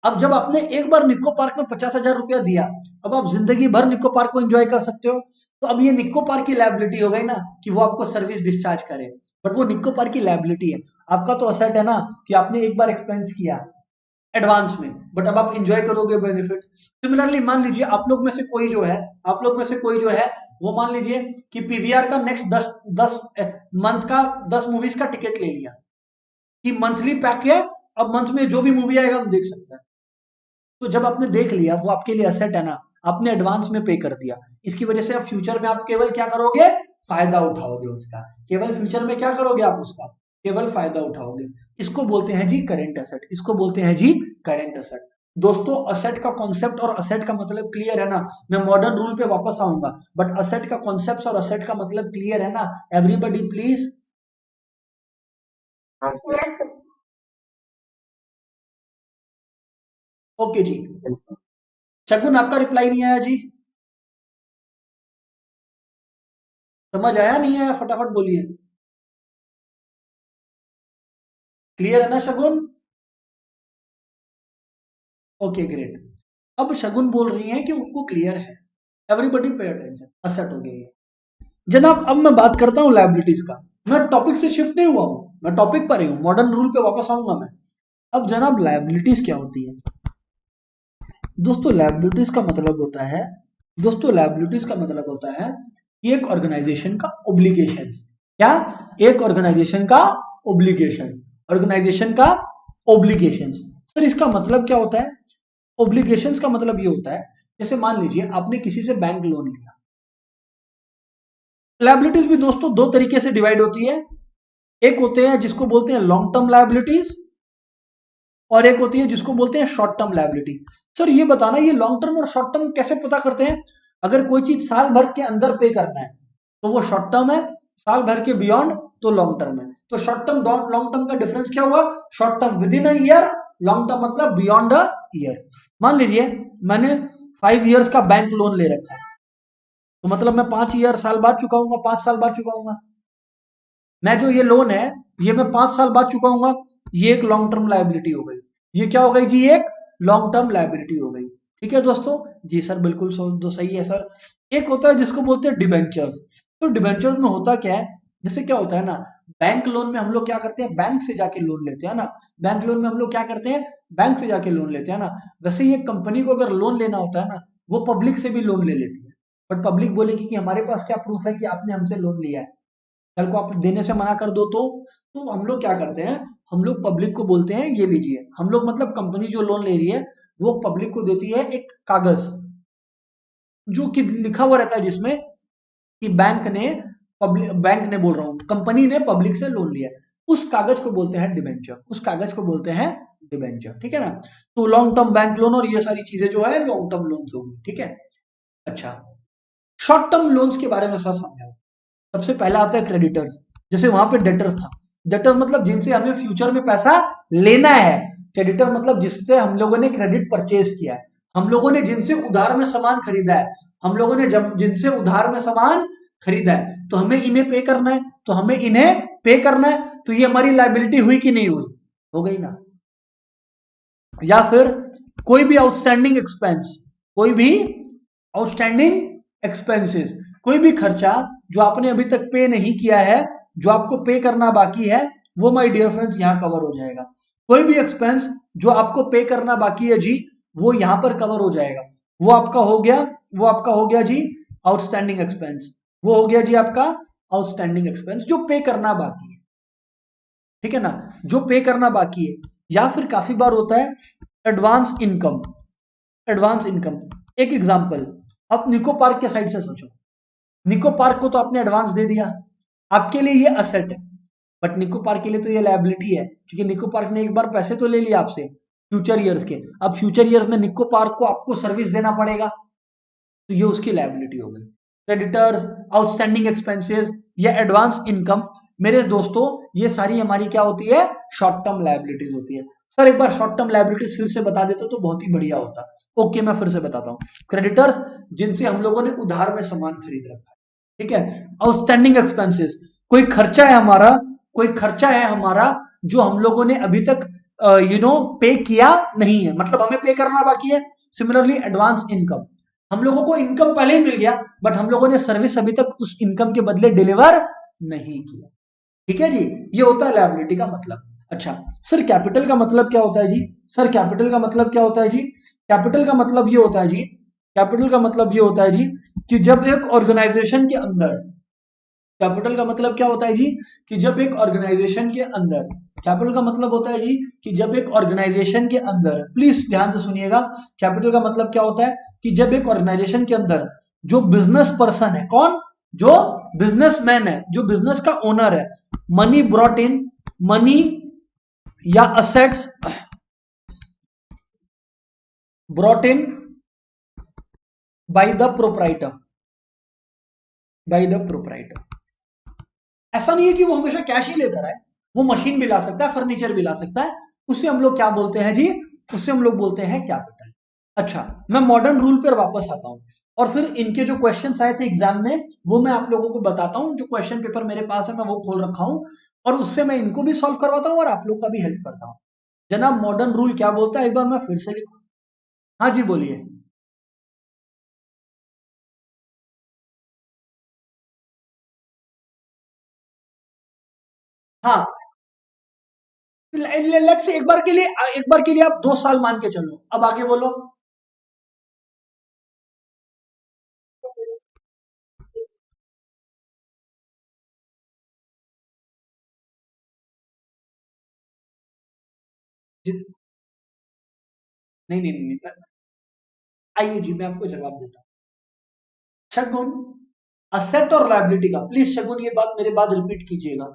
अब जब आपने एक बार निक्को पार्क में 50,000 रुपया दिया, अब आप जिंदगी भर निक्को पार्क को एंजॉय कर सकते हो। तो अब ये निक्को पार्क की लायबिलिटी हो गई ना, कि वो आपको सर्विस डिस्चार्ज करे, बट वो निक्को पार्क की लायबिलिटी है। आपका तो असेट है ना, कि आपने एक बार एक्सपेंस किया एडवांस में, बट अब आप एंजॉय करोगे बेनिफिट। सिमिलरली मान लीजिए आप लोग में से कोई जो है, आप लोग में से कोई जो है, वो मान लीजिए कि पीवीआर का नेक्स्ट 10 मंथ का 10 मूवीज का टिकट ले लिया, कि मंथली पैक है, अब मंथ में जो भी मूवी आएगा हम देख सकते हैं। तो जब आपने देख लिया, वो आपके लिए एसेट है ना, आपने एडवांस में पे कर दिया। इसकी वजह से अब फ्यूचर में आप केवल क्या करोगे, फायदा उठाओगे उसका। केवल फ्यूचर में क्या करोगे आप उसका, केवल फायदा उठाओगे। इसको बोलते हैं जी करेंट एसेट, इसको बोलते हैं जी करेंट एसेट। दोस्तों असेट का कॉन्सेप्ट और असेट का मतलब क्लियर है ना। मैं मॉडर्न रूल पे वापस आऊंगा, बट असेट का कॉन्सेप्ट और असेट का मतलब क्लियर है ना, एवरीबडी प्लीज। हाँ ओके जी। शगुन आपका रिप्लाई नहीं आया जी, समझ आया नहीं आया फटाफट बोलिए। क्लियर है ना शगुन? Okay great. अब शगुन बोल रही हैं कि उनको क्लियर है, एवरीबडी पे अटेंशन, असेट हो गई है। जनाब अब मैं बात करता हूं लायबिलिटीज का। मैं टॉपिक से शिफ्ट नहीं हुआ हूं, मैं टॉपिक पर ही हूं, मॉडर्न रूल पे वापस आऊंगा मैं। अब जनाब लायबिलिटीज क्या होती है? दोस्तों लायबिलिटीज का मतलब होता है, दोस्तों लायबिलिटीज का मतलब होता है कि एक ऑर्गेनाइजेशन का ओब्लिगेशन। क्या? एक ऑर्गेनाइजेशन का ओब्लिगेशन, ऑर्गेनाइजेशन का ओब्लिगेशन। सर इसका मतलब क्या होता है? ओब्लिगेशंस का मतलब ये होता है, जैसे मान लीजिए आपने किसी से बैंक लोन लिया। लायबिलिटीज भी दोस्तों दो तरीके से डिवाइड होती है। एक होते हैं जिसको बोलते हैं लॉन्ग टर्म लायबिलिटीज, और एक होती है जिसको बोलते हैं शॉर्ट टर्म लायबिलिटी। सर ये बताना, ये लॉन्ग टर्म और शॉर्ट टर्म कैसे पता करते हैं? अगर कोई चीज साल भर के अंदर पे करना है तो वो शॉर्ट टर्म है, साल भर के बियॉन्ड तो लॉन्ग टर्म है। तो शॉर्ट टर्म लॉन्ग टर्म का डिफरेंस क्या हुआ? Short term with in a year, long term मतलब बियॉन्ड अ ईयर। मान लीजिए मैंने 5 इयर्स का बैंक लोन ले रखा है, तो मतलब मैं 5 ईयर साल बाद चुकाऊंगा, 5 साल बाद चुकाऊंगा। मैं जो ये लोन है, ये मैं 5 साल बाद चुकाऊंगा। ये एक लॉन्ग टर्म लायबिलिटी हो गई। ये क्या हो गई जी? एक लॉन्ग टर्म लायबिलिटी हो गई। ठीक है दोस्तों? जी सर बिल्कुल तो सही है सर। एक होता है जिसको बोलते हैं डिबेंचर्स। तो डिबेंचर्स में होता क्या है, जैसे क्या होता है ना, बैंक लोन में हम लोग क्या करते हैं, बैंक से जाके लोन लेते हैं ना। बैंक लोन में हम लोग क्या करते हैं, बैंक से जाके लोन लेते हैं ना। वैसे ये कंपनी को अगर लोन लेना होता है ना, वो पब्लिक से भी लोन ले लेती है, बट पब्लिक बोलेगी कि हमारे पास क्या प्रूफ है कि आपने हमसे लोन लिया है। कल को आप देने से मना कर दो तो हम लोग क्या करते हैं, हम लोग पब्लिक को बोलते हैं ये लीजिए। हम लोग मतलब कंपनी जो लोन ले रही है वो पब्लिक को देती है एक कागज, जो कि लिखा हुआ रहता है जिसमें कि बैंक ने बोल रहा हूँ, कंपनी ने पब्लिक से लोन लिया है। उस कागज को बोलते हैं डिबेंचर, उस कागज को बोलते हैं डिबेंचर। ठीक है ना? तो लॉन्ग टर्म बैंक लोन और ये सारी चीजें जो है लॉन्ग टर्म लोन्स होगी। ठीक है? अच्छा, शॉर्ट टर्म लोन्स के बारे में सर समझाओ। सबसे पहला आता है क्रेडिटर्स। जैसे वहां पे डेटर्स था, डेटर्स मतलब जिनसे हमें फ्यूचर में पैसा लेना है। क्रेडिटर मतलब जिससे हम लोगों ने क्रेडिट परचेज किया है, हम लोगों ने जिनसे उधार में सामान खरीदा है, हम लोगों ने जब जिनसे उधार में सामान खरीदा है तो हमें इन्हें पे करना है, तो हमें इन्हें पे करना है, तो ये हमारी लायबिलिटी हुई कि नहीं हुई? हो गई ना। या फिर कोई भी आउटस्टैंडिंग एक्सपेंस, कोई भी आउटस्टैंडिंग एक्सपेंसेस, कोई भी खर्चा जो आपने अभी तक पे नहीं किया है, जो आपको पे करना बाकी है, वो माय डियर फ्रेंड्स यहां कवर हो जाएगा। कोई भी एक्सपेंस जो आपको पे करना बाकी है जी, वो यहां पर कवर हो जाएगा। वो आपका हो गया, वो आपका हो गया जी आउटस्टैंडिंग एक्सपेंस, वो हो गया जी आपका आउटस्टैंडिंग एक्सपेंस जो पे करना बाकी है, ठीक है ना, जो पे करना बाकी है। या फिर काफी बार होता है एडवांस इनकम। एडवांस इनकम, एक एग्जांपल, आप निको पार्क के साइड से सोचो। निको पार्क को तो आपने एडवांस दे दिया, आपके लिए ये असेट है, बट निको पार्क के लिए तो ये लायबिलिटी है, क्योंकि निको पार्क ने एक बार पैसे तो ले लिया आपसे फ्यूचर ईयर्स के। अब फ्यूचर ईयर्स में निको पार्क को आपको सर्विस देना पड़ेगा, तो ये उसकी लायबिलिटी हो गई। क्रेडिटर्स, आउटस्टैंडिंग एक्सपेंसेस या एडवांस इनकम, मेरे दोस्तों ये सारी हमारी क्या होती है? शॉर्ट टर्म लायबिलिटीज होती है। सर एक बार शॉर्ट टर्म लायबिलिटीज फिर से बता देते तो बहुत ही बढ़िया होता। ओके मैं फिर से बताता हूँ। क्रेडिटर्स, जिनसे हम लोगों ने उधार में सामान खरीद रखा है, ठीक है। आउटस्टैंडिंग एक्सपेंसेस, कोई खर्चा है हमारा, कोई खर्चा है हमारा जो हम लोगों ने अभी तक पे किया नहीं है, मतलब हमें पे करना बाकी है। सिमिलरली एडवांस इनकम, हम लोगों को इनकम पहले ही मिल गया, बट हम लोगों ने सर्विस अभी तक उस इनकम के बदले डिलीवर नहीं किया, ठीक है जी। ये होता है लायबिलिटी का मतलब। अच्छा सर कैपिटल का मतलब क्या होता है जी? सर कैपिटल का मतलब क्या होता है जी? कैपिटल का मतलब ये होता है जी, कैपिटल का मतलब ये होता है जी कि जब एक ऑर्गेनाइजेशन के अंदर, कैपिटल का मतलब क्या होता है जी कि जब एक ऑर्गेनाइजेशन के अंदर, कैपिटल का मतलब होता है जी कि जब एक ऑर्गेनाइजेशन के अंदर, प्लीज ध्यान से सुनिएगा, कैपिटल का मतलब क्या होता है कि जब एक ऑर्गेनाइजेशन के अंदर जो बिजनेस पर्सन है, कौन? जो बिजनेसमैन है, जो बिजनेस का ओनर है, मनी ब्रॉट इन, मनी या assets brought in by the proprietor, by the proprietor. ऐसा नहीं है कि वो हमेशा कैश ही लेकर आए, वो मशीन भी ला सकता है, फर्नीचर भी ला सकता है, उसे हम लोग क्या बोलते हैं जी? उसे हम लोग बोलते हैं कैपिटल। अच्छा मैं मॉडर्न रूल पर वापस आता हूं और फिर इनके जो क्वेश्चंस आए थे एग्जाम में वो मैं आप लोगों को बताता हूं। जो क्वेश्चन पेपर मेरे पास है मैं वो खोल रखा हूं और उससे मैं इनको भी सॉल्व करवाता हूं और आप लोग का भी हेल्प करता हूं। जनाब मॉडर्न रूल क्या बोलता है, एक बार मैं फिर से लिखूं। हाँ जी बोलिए। हाँ लेट्स से एक बार के लिए, एक बार के लिए आप 2 साल मान के चलो, अब आगे बोलो। नहीं नहीं नहीं, आइए जी मैं आपको जवाब देता हूँ। शगुन, असेट और लायबिलिटी का, प्लीज शगुन ये बात मेरे बाद रिपीट कीजिएगा।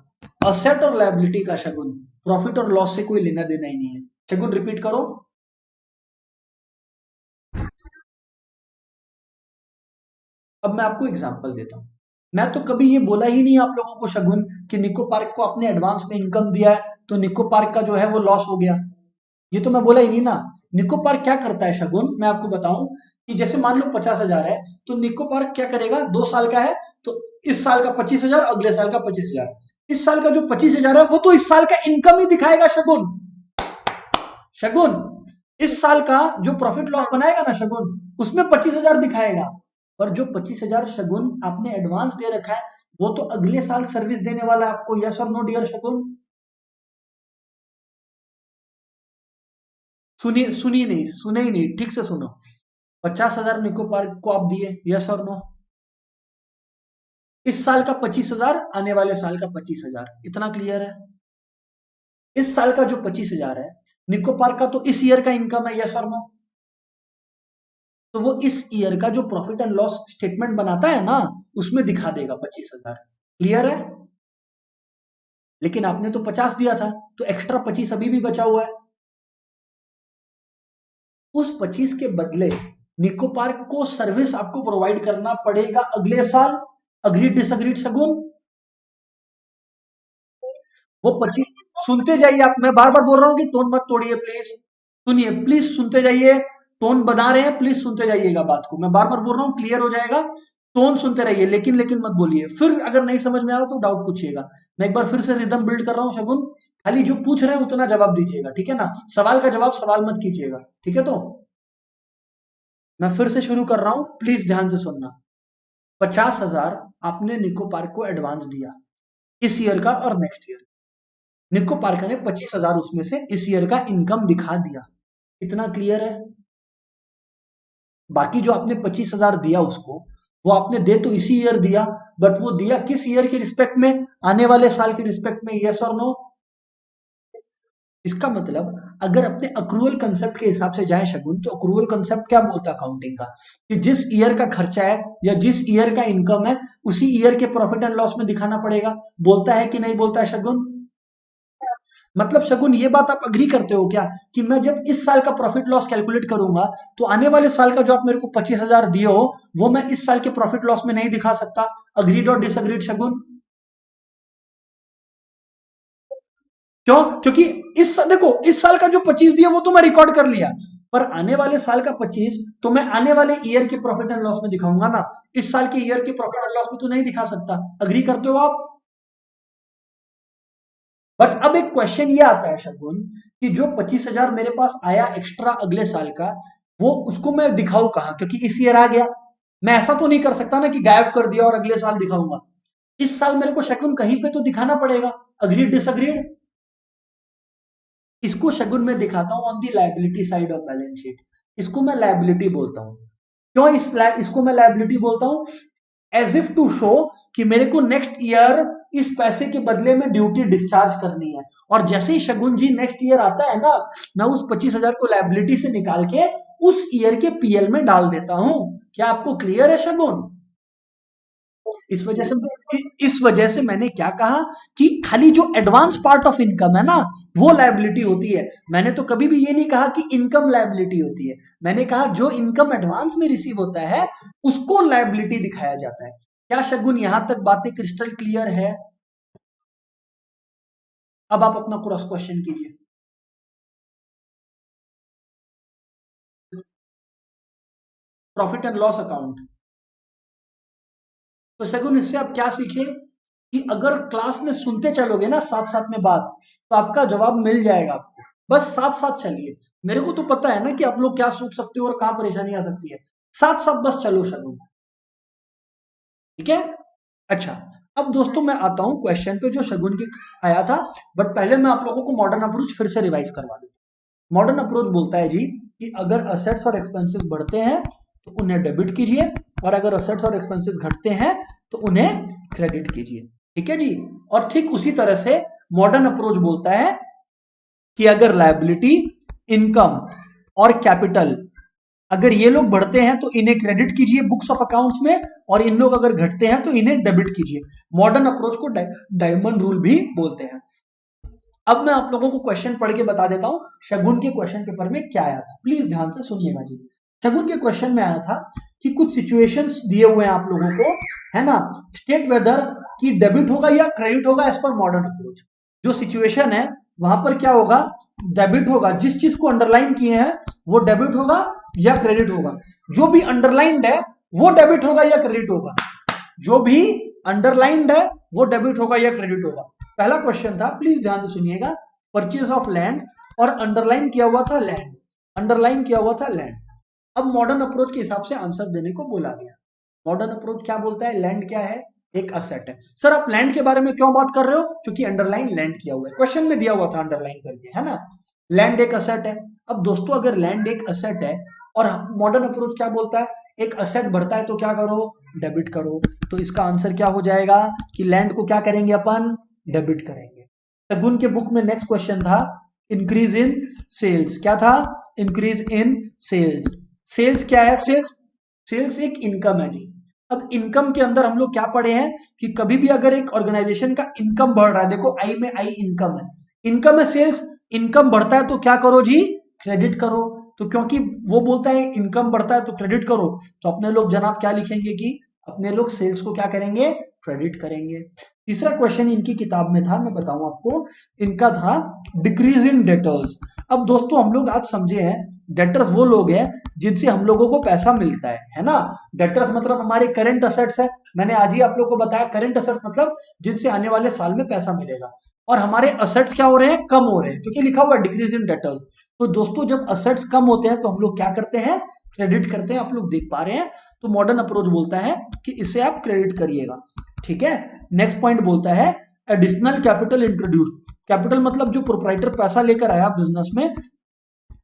असेट और लायबिलिटी का शगुन प्रॉफिट और लॉस से कोई लेना देना ही नहीं है। शगुन रिपीट करो। अब मैं आपको एग्जांपल देता हूं। मैं तो कभी ये बोला ही नहीं आप लोगों को शगुन कि निको पार्क को आपने एडवांस में इनकम दिया है तो निको पार्क का जो है वो लॉस हो गया, ये तो मैं बोला ही नहीं ना। निको पार्क क्या करता है शगुन, मैं आपको बताऊं कि जैसे मान लो 50,000 है तो निको पार्क क्या करेगा, 2 साल का है तो इस साल का 25,000, अगले साल का 25,000, इस साल का जो 25,000 है वो तो इस साल का इनकम ही दिखाएगा शगुन। शगुन इस साल का जो प्रॉफिट लॉस बनाएगा ना शगुन, उसमें 25,000 दिखाएगा, और जो 25,000 शगुन आपने एडवांस दे रखा है वो तो अगले साल सर्विस देने वाला है आपको। यस और नो डियर शगुन? सुनिए, सुनिए नहीं, सुने ही नहीं, ठीक से सुनो। 50,000 निको पार्क को आप दिए, यस और नो? इस साल का 25,000, आने वाले साल का 25,000, इतना क्लियर है? इस साल का जो 25,000 है निको पार्क का तो इस ईयर का इनकम है, यस और नो? तो वो इस ईयर का जो प्रॉफिट एंड लॉस स्टेटमेंट बनाता है ना उसमें दिखा देगा 25,000। क्लियर है? लेकिन आपने तो 50 दिया था तो एक्स्ट्रा 25 अभी भी बचा हुआ है। उस 25 के बदले निको पार्क को सर्विस आपको प्रोवाइड करना पड़ेगा अगले साल। अग्रीड डिसअग्रीड शगुन? वो 25, सुनते जाइए आप, मैं बार बार बोल रहा हूं कि टोन मत तोड़िए प्लीज, सुनिए प्लीज, सुनते जाइए, टोन बना रहे हैं, प्लीज सुनते जाइएगा बात को, मैं बार बार बोल रहा हूं, क्लियर हो जाएगा। टोन सुनते रहिए, लेकिन लेकिन मत बोलिए। फिर अगर नहीं समझ में आया तो डाउट पूछिएगा। मैं एक बार फिर से रिदम बिल्ड कर रहा हूँ शगुन, खाली जो पूछ रहे हैं उतना जवाब दीजिएगा, ठीक है ना? सवाल का जवाब सवाल मत कीजिएगा, ठीक है? तो मैं फिर से शुरू कर रहा हूं, प्लीज ध्यान से सुनना। 50,000 आपने निको पार्क को एडवांस दिया इस ईयर का और नेक्स्ट ईयर। निको पार्क ने 25,000 उसमें से इस ईयर का इनकम दिखा दिया। इतना क्लियर है? बाकी जो आपने 25,000 दिया उसको, वो आपने दे तो इसी ईयर दिया, बट वो दिया किस ईयर के रिस्पेक्ट में? आने वाले साल के रिस्पेक्ट में, यस और नो? इसका मतलब अगर अपने अक्रूवल कंसेप्ट के हिसाब से जाए शगुन, तो अक्रूवल कंसेप्ट क्या बोलता है अकाउंटिंग का? कि जिस ईयर का खर्चा है या जिस ईयर का इनकम है, उसी ईयर के प्रॉफिट एंड लॉस में दिखाना पड़ेगा। बोलता है कि नहीं बोलता है शगुन? मतलब शगुन ये बात आप अग्री करते हो क्या कि मैं जब इस साल का प्रॉफिट लॉस कैलकुलेट करूंगा, तो आने वाले साल का जो आप मेरे को 25,000 दिए हो, वो मैं इस साल के प्रॉफिट लॉस में नहीं दिखा सकता? अग्रीड और डिसअग्रीड शगुन? क्यों? क्योंकि देखो, इस साल का जो 25 दिया वो तो मैं रिकॉर्ड कर लिया, पर आने वाले साल का 25 तो मैं आने वाले ईयर के प्रॉफिट एंड लॉस में दिखाऊंगा ना, इस साल के ईयर के प्रॉफिट एंड लॉस में तो नहीं दिखा सकता। अग्री करते हो आप? बट अब एक क्वेश्चन ये आता है शगुन, कि जो 25,000 मेरे पास आया एक्स्ट्रा अगले साल का, वो उसको मैं दिखाऊं कहां? क्योंकि इस ईयर आ गया, मैं ऐसा तो नहीं कर सकता ना कि गायब कर दिया और अगले साल दिखाऊंगा। इस साल मेरे को शगुन कहीं पे तो दिखाना पड़ेगा। Agreed disagreed? इसको शगुन में दिखाता हूं on the liability side of balance sheet. इसको मैं लायबिलिटी बोलता हूं। क्यों इसको मैं लायबिलिटी बोलता हूं? एज इफ टू शो कि मेरे को नेक्स्ट ईयर इस पैसे के बदले में ड्यूटी डिस्चार्ज करनी है, और जैसे ही शगुन जी नेक्स्ट ईयर आता है ना, मैं उस 25,000 को लायबिलिटी से निकाल के उस ईयर के पीएल में डाल देता हूं। क्या आपको क्लियर है शगुन? इस वजह से मैंने क्या कहा कि खाली जो एडवांस पार्ट ऑफ इनकम है ना, वो लायबिलिटी होती है। मैंने तो कभी भी ये नहीं कहा कि इनकम लायबिलिटी होती है। मैंने कहा जो इनकम एडवांस में रिसीव होता है उसको लायबिलिटी दिखाया जाता है। क्या शगुन यहां तक बातें क्रिस्टल क्लियर है? अब आप अपना क्रॉस क्वेश्चन कीजिए। Profit and loss account. तो शगुन इससे आप क्या सीखे कि अगर क्लास में सुनते चलोगे ना साथ साथ में बात, तो आपका जवाब मिल जाएगा आपको। बस साथ साथ चलिए। मेरे को तो पता है ना कि आप लोग क्या सोच सकते हो और कहां परेशानी आ सकती है। साथ साथ बस चलो शगुन, ठीक है? अच्छा, अब दोस्तों मैं आता हूं क्वेश्चन पे जो शगुन की आया था, बट पहले मैं आप लोगों को मॉडर्न अप्रोच फिर से रिवाइज करवा देता हूं। मॉडर्न अप्रोच बोलता है जी कि अगर असेट्स और एक्सपेंसेस बढ़ते हैं तो उन्हें डेबिट कीजिए, और अगर असेट्स और एक्सपेंसेस घटते हैं तो उन्हें क्रेडिट कीजिए। ठीक है जी? और ठीक उसी तरह से मॉडर्न अप्रोच बोलता है कि अगर लायबिलिटी, इनकम और कैपिटल, अगर ये लोग बढ़ते हैं तो इन्हें क्रेडिट कीजिए बुक्स ऑफ अकाउंट्स में, और इन लोग अगर घटते हैं तो इन्हें डेबिट कीजिए। मॉडर्न अप्रोच को डायमंड रूल भी बोलते हैं। अब मैं आप लोगों को क्वेश्चन पढ़ के बता देता हूं शगुन के क्वेश्चन पेपर में क्या आया था। प्लीज ध्यान से सुनिएगा जी। शगुन के क्वेश्चन में आया था कि कुछ सिचुएशंस दिए हुए हैं आप लोगों को, है ना? स्टेट वेदर कि डेबिट होगा या क्रेडिट होगा एज पर मॉडर्न अप्रोच। जो सिचुएशन है वहां पर क्या होगा? डेबिट होगा। जिस चीज को अंडरलाइन किए हैं वो डेबिट होगा या क्रेडिट होगा। जो भी अंडरलाइंड है वो डेबिट होगा या क्रेडिट होगा। जो भी अंडरलाइंड है वो डेबिट होगा या क्रेडिट होगा। पहला क्वेश्चन था, प्लीज ध्यान से सुनिएगा। परचेज ऑफ लैंड, और अंडरलाइन किया हुआ था लैंड, अंडरलाइन किया हुआ था लैंड। अब मॉडर्न अप्रोच के हिसाब से आंसर देने को बोला गया। मॉडर्न अप्रोच क्या बोलता है? लैंड क्या है? एक असेट है। सर आप लैंड के बारे में क्यों बात कर रहे हो? क्योंकि अंडरलाइन लैंड किया हुआ है, क्वेश्चन में दिया हुआ था अंडरलाइन करके, है ना? लैंड एक असेट है। अब दोस्तों अगर लैंड एक असेट है और मॉडर्न अप्रोच क्या बोलता है? एक असेट बढ़ता है तो क्या करो? डेबिट करो। तो इसका आंसर क्या हो जाएगा कि लैंड को क्या करेंगे अपन? डेबिट करेंगे। सगुन के बुक में नेक्स्ट क्वेश्चन था इंक्रीज इन सेल्स। क्या था? Increase in sales. सेल्स क्या है? सेल्स एक इनकम है जी। अब इनकम के अंदर हम लोग क्या पढ़े हैं कि कभी भी अगर एक ऑर्गेनाइजेशन का इनकम बढ़ रहा है, देखो आई में आई इनकम है, इनकम है सेल्स, इनकम बढ़ता है तो क्या करो जी? क्रेडिट करो। तो क्योंकि वो बोलता है इनकम बढ़ता है तो क्रेडिट करो, तो अपने लोग जनाब क्या लिखेंगे कि अपने लोग सेल्स को क्या करेंगे? क्रेडिट करेंगे। तीसरा क्वेश्चन इनकी किताब में था, मैं बताऊं आपको, इनका था डिक्रीज इन डेटर्स। अब दोस्तों हम लोग आज समझे हैं डेटर्स वो लोग हैं जिनसे हम लोगों को पैसा मिलता है ना। डेटर्स मतलब हमारे करंट असेट्स है, मैंने आज ही आप लोग को बताया करंट असेट्स मतलब जिनसे आने वाले साल में पैसा मिलेगा। और हमारे असेट्स क्या हो रहे हैं, कम हो रहे हैं, क्योंकि लिखा हुआ है डिक्रीज इन डेटर्स। तो दोस्तों जब असेट्स कम होते हैं तो हम लोग क्या करते हैं, क्रेडिट करते हैं। आप लोग देख पा रहे हैं, तो मॉडर्न अप्रोच बोलता है कि इसे आप क्रेडिट करिएगा, ठीक है। नेक्स्ट पॉइंट बोलता है एडिशनल कैपिटल इंट्रोड्यूस। कैपिटल मतलब जो प्रोप्राइटर पैसा लेकर आया बिजनेस में,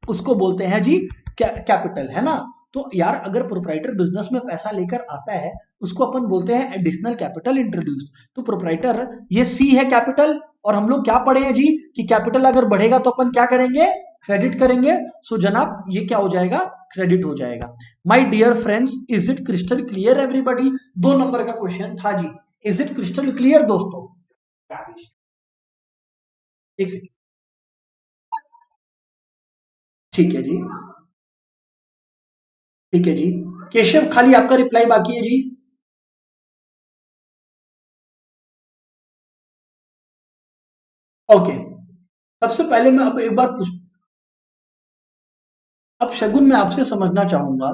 उसको बोलते हैं जी कैपिटल, है ना। तो यार अगर प्रोप्राइटर बिजनेस में पैसा लेकर आता है उसको अपन बोलते हैं एडिशनल कैपिटल इंट्रोड्यूस। तो प्रोप्राइटर, ये सी है कैपिटल, और हम लोग क्या पढ़े हैं जी कि कैपिटल अगर बढ़ेगा तो अपन क्या करेंगे, क्रेडिट करेंगे। सो जनाब ये क्या हो जाएगा, क्रेडिट हो जाएगा। My dear friends, is it crystal clear everybody? 2 number का क्वेश्चन था जी, इज इट क्रिस्टल क्लियर दोस्तों? एक सेकेंड, ठीक है जी, ठीक है जी। केशव खाली आपका रिप्लाई बाकी है जी। ओके, सबसे पहले मैं अब एक बार पूछ, अब शगुन मैं आपसे समझना चाहूंगा,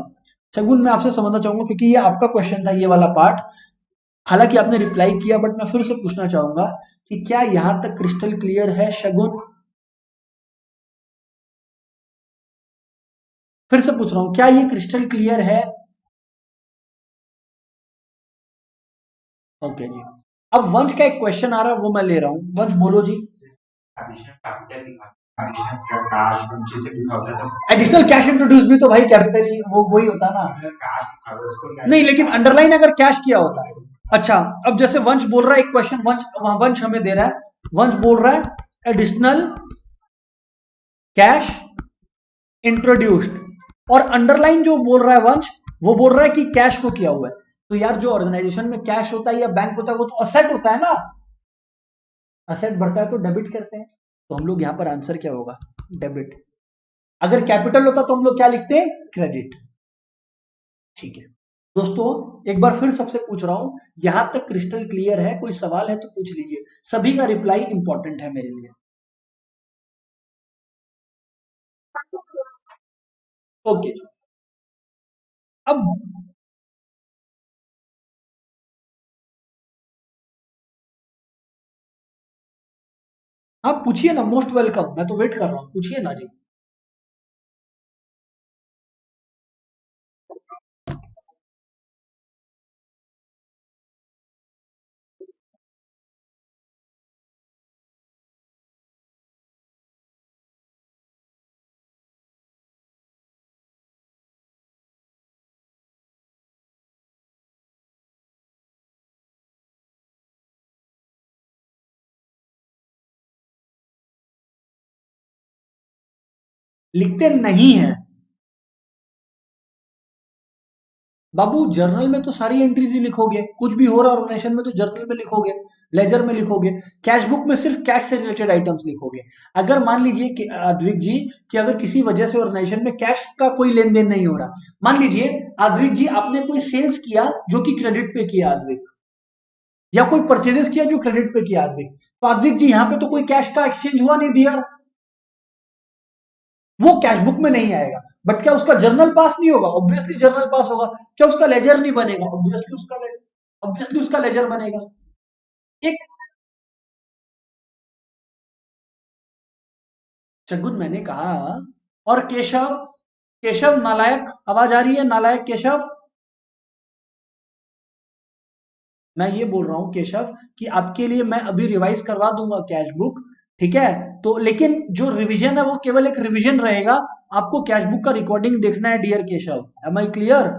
शगुन मैं आपसे समझना चाहूंगा क्योंकि ये आपका क्वेश्चन था ये वाला पार्ट। हालांकि आपने रिप्लाई किया बट मैं फिर से पूछना चाहूंगा कि क्या यहां तक क्रिस्टल क्लियर है शगुन? फिर से पूछ रहा हूं, क्या ये क्रिस्टल क्लियर है? ओके जी। अब वंश का एक क्वेश्चन आ रहा है वो मैं ले रहा हूं, वंश बोलो जी। एडिशनल कैश इंट्रोड्यूस भी तो भाई कैपिटल ही वो वही होता ना। नहीं लेकिन अंडरलाइन अगर कैश किया होता है। अच्छा, अब जैसे वंश बोल रहा है एक क्वेश्चन, वंश वहां वंश हमें दे रहा है, वंश बोल रहा है एडिशनल कैश इंट्रोड्यूस्ड, और अंडरलाइन जो बोल रहा है वंश वो बोल रहा है कि कैश को किया हुआ है। तो यार जो ऑर्गेनाइजेशन में कैश होता है या बैंक होता है वो तो असेट होता है ना, असेट बढ़ता है तो डेबिट करते हैं। तो हम लोग यहां पर आंसर क्या होगा, डेबिट। अगर कैपिटल होता तो हम लोग क्या लिखते हैं, क्रेडिट, ठीक है। दोस्तों एक बार फिर सबसे पूछ रहा हूं, यहां तक क्रिस्टल क्लियर है? कोई सवाल है तो पूछ लीजिए, सभी का रिप्लाई इंपॉर्टेंट है मेरे लिए। ओके, अब आप पूछिए ना, मोस्ट वेलकम, मैं तो वेट कर रहा हूं, पूछिए ना जी। लिखते नहीं है बाबू, जर्नल में तो सारी एंट्रीज ही लिखोगे, कुछ भी हो रहा है ऑर्गेनाइजेशन में तो जर्नल में लिखोगे, लेजर में लिखोगे। कैश बुक में सिर्फ कैश से रिलेटेड आइटम्स लिखोगे। अगर मान लीजिए कि अद्विक जी, कि अगर किसी वजह से ऑर्गेनाइजेशन में कैश का कोई लेन देन नहीं हो रहा, मान लीजिए अद्विक जी आपने कोई सेल्स किया जो कि क्रेडिट पे किया अद्विक, या कोई परचेजेस किया जो क्रेडिट पे किया अद्विक, तो अद्विक जी यहाँ पे तो कोई कैश का एक्सचेंज हुआ नहीं दिया, वो कैश बुक में नहीं आएगा। बट क्या उसका जर्नल पास नहीं होगा? ऑब्वियसली जर्नल पास होगा। क्या उसका लेजर नहीं बनेगा? ऑब्वियसली उसका लेजर बनेगा। एक शगुन मैंने कहा, और केशव, केशव नालायक, आवाज आ रही है नालायक केशव? मैं ये बोल रहा हूं केशव कि आपके लिए मैं अभी रिवाइज करवा दूंगा कैश बुक, ठीक है। तो लेकिन जो रिवीजन है वो केवल एक रिवीजन रहेगा, आपको कैश बुक का रिकॉर्डिंग देखना है dear Keshav, am I clear?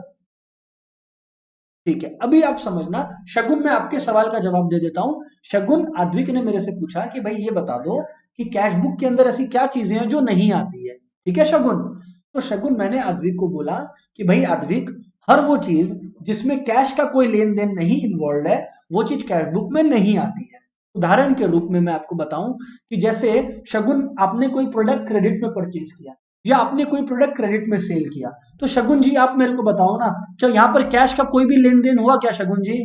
ठीक है, अभी आप समझना। शगुन, मैं आपके सवाल का जवाब दे देता हूं। शगुन, आद्विक ने मेरे से पूछा कि भाई ये बता दो कि कैश बुक के अंदर ऐसी क्या चीजें हैं जो नहीं आती है, ठीक है शगुन। तो शगुन मैंने आद्विक को बोला कि भाई आद्विक, हर वो चीज जिसमें कैश का कोई लेन देन नहीं इन्वॉल्व है वो चीज कैश बुक में नहीं आती है। उदाहरण के रूप में मैं आपको बताऊं कि जैसे शगुन आपने कोई प्रोडक्ट क्रेडिट में परचेज किया, या आपने कोई प्रोडक्ट क्रेडिट में सेल किया, तो शगुन जी आप मेरे को बताओ ना, क्या यहाँ पर कैश का कोई भी लेन देन हुआ क्या शगुन जी?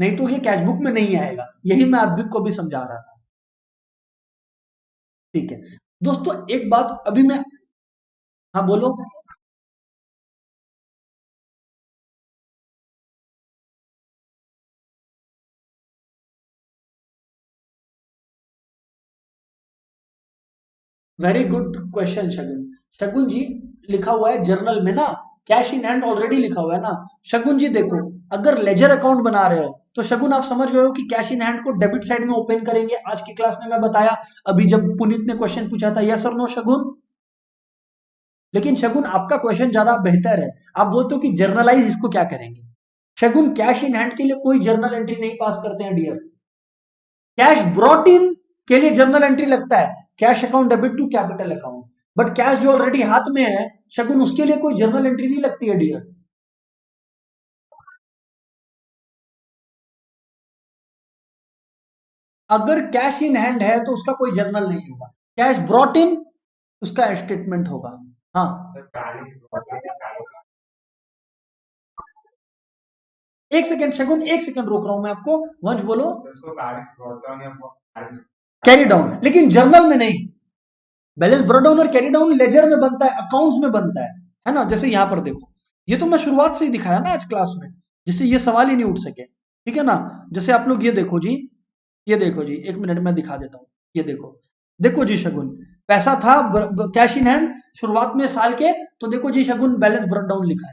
नहीं तो ये कैश बुक में नहीं आएगा। यही मैं अद्विक को भी समझा रहा था। ठीक है दोस्तों, एक बात अभी मैं, हाँ बोलो। वेरी गुड क्वेश्चन शगुन। शगुन जी, लिखा हुआ है जर्नल में ना, कैश इन हैंड ऑलरेडी लिखा हुआ है ना। शगुन जी देखो, अगर लेजर अकाउंट बना रहे हो तो शगुन आप समझ गए हो कि कैश इन हैंड को डेबिट साइड में ओपन करेंगे। आज की क्लास में मैं बताया, अभी जब पुनीत ने क्वेश्चन पूछा था, यस और नो शगुन। लेकिन शगुन आपका क्वेश्चन ज्यादा बेहतर है, आप बोलते हो कि जर्नलाइज इसको क्या करेंगे। शगुन कैश इन हैंड के लिए कोई जर्नल एंट्री नहीं पास करते हैं डियर। कैश ब्रॉट इन के लिए जर्नल एंट्री लगता है, cash account debit to capital account. But cash जो ऑलरेडी हाथ में है शगुन, उसके लिए कोई जर्नल एंट्री नहीं लगती है डियर। अगर कैश इन हैंड है तो उसका कोई जर्नल नहीं होगा, कैश ब्रॉट इन उसका स्टेटमेंट होगा। हाँ एक सेकंड शगुन, एक सेकंड रोक रहा हूं मैं आपको, वंश बोलो। कैरी डाउन, लेकिन जर्नल में नहीं। बैलेंस ब्रॉट डाउन और कैरी डाउन लेजर में बनता है, अकाउंट्स में बनता है ना। जैसे यहां पर देखो, ये तो मैं शुरुआत से ही दिखाया ना आज क्लास में, जिससे ये सवाल ही नहीं उठ सके, ठीक है ना। जैसे आप लोग ये देखो जी, ये देखो जी, एक मिनट में दिखा देता हूं। ये देखो, देखो जी शगुन, पैसा था कैश इन हैंड शुरुआत में साल के, तो देखो जी शगुन बैलेंस ब्रॉट डाउन लिखा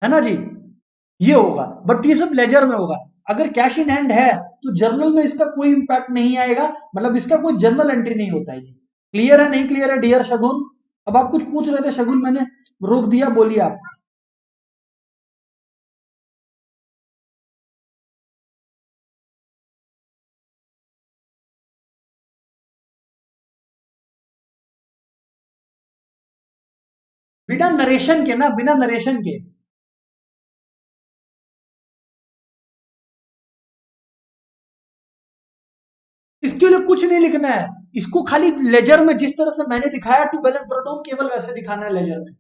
है ना जी। ये होगा, बट ये सब लेजर में होगा। अगर कैश इन हैंड है तो जर्नल में इसका कोई इंपैक्ट नहीं आएगा, मतलब इसका कोई जर्नल एंट्री नहीं होता है जी। क्लियर है नहीं क्लियर है डियर शगुन? अब आप कुछ पूछ रहे थे शगुन, मैंने रोक दिया, बोलिए आप। बिना नरेशन के ना, बिना नरेशन के। इसके लिए कुछ नहीं लिखना है, इसको खाली लेजर में जिस तरह से मैंने दिखाया टू बैलेंस ब्रॉट केवल वैसे दिखाना है लेजर में।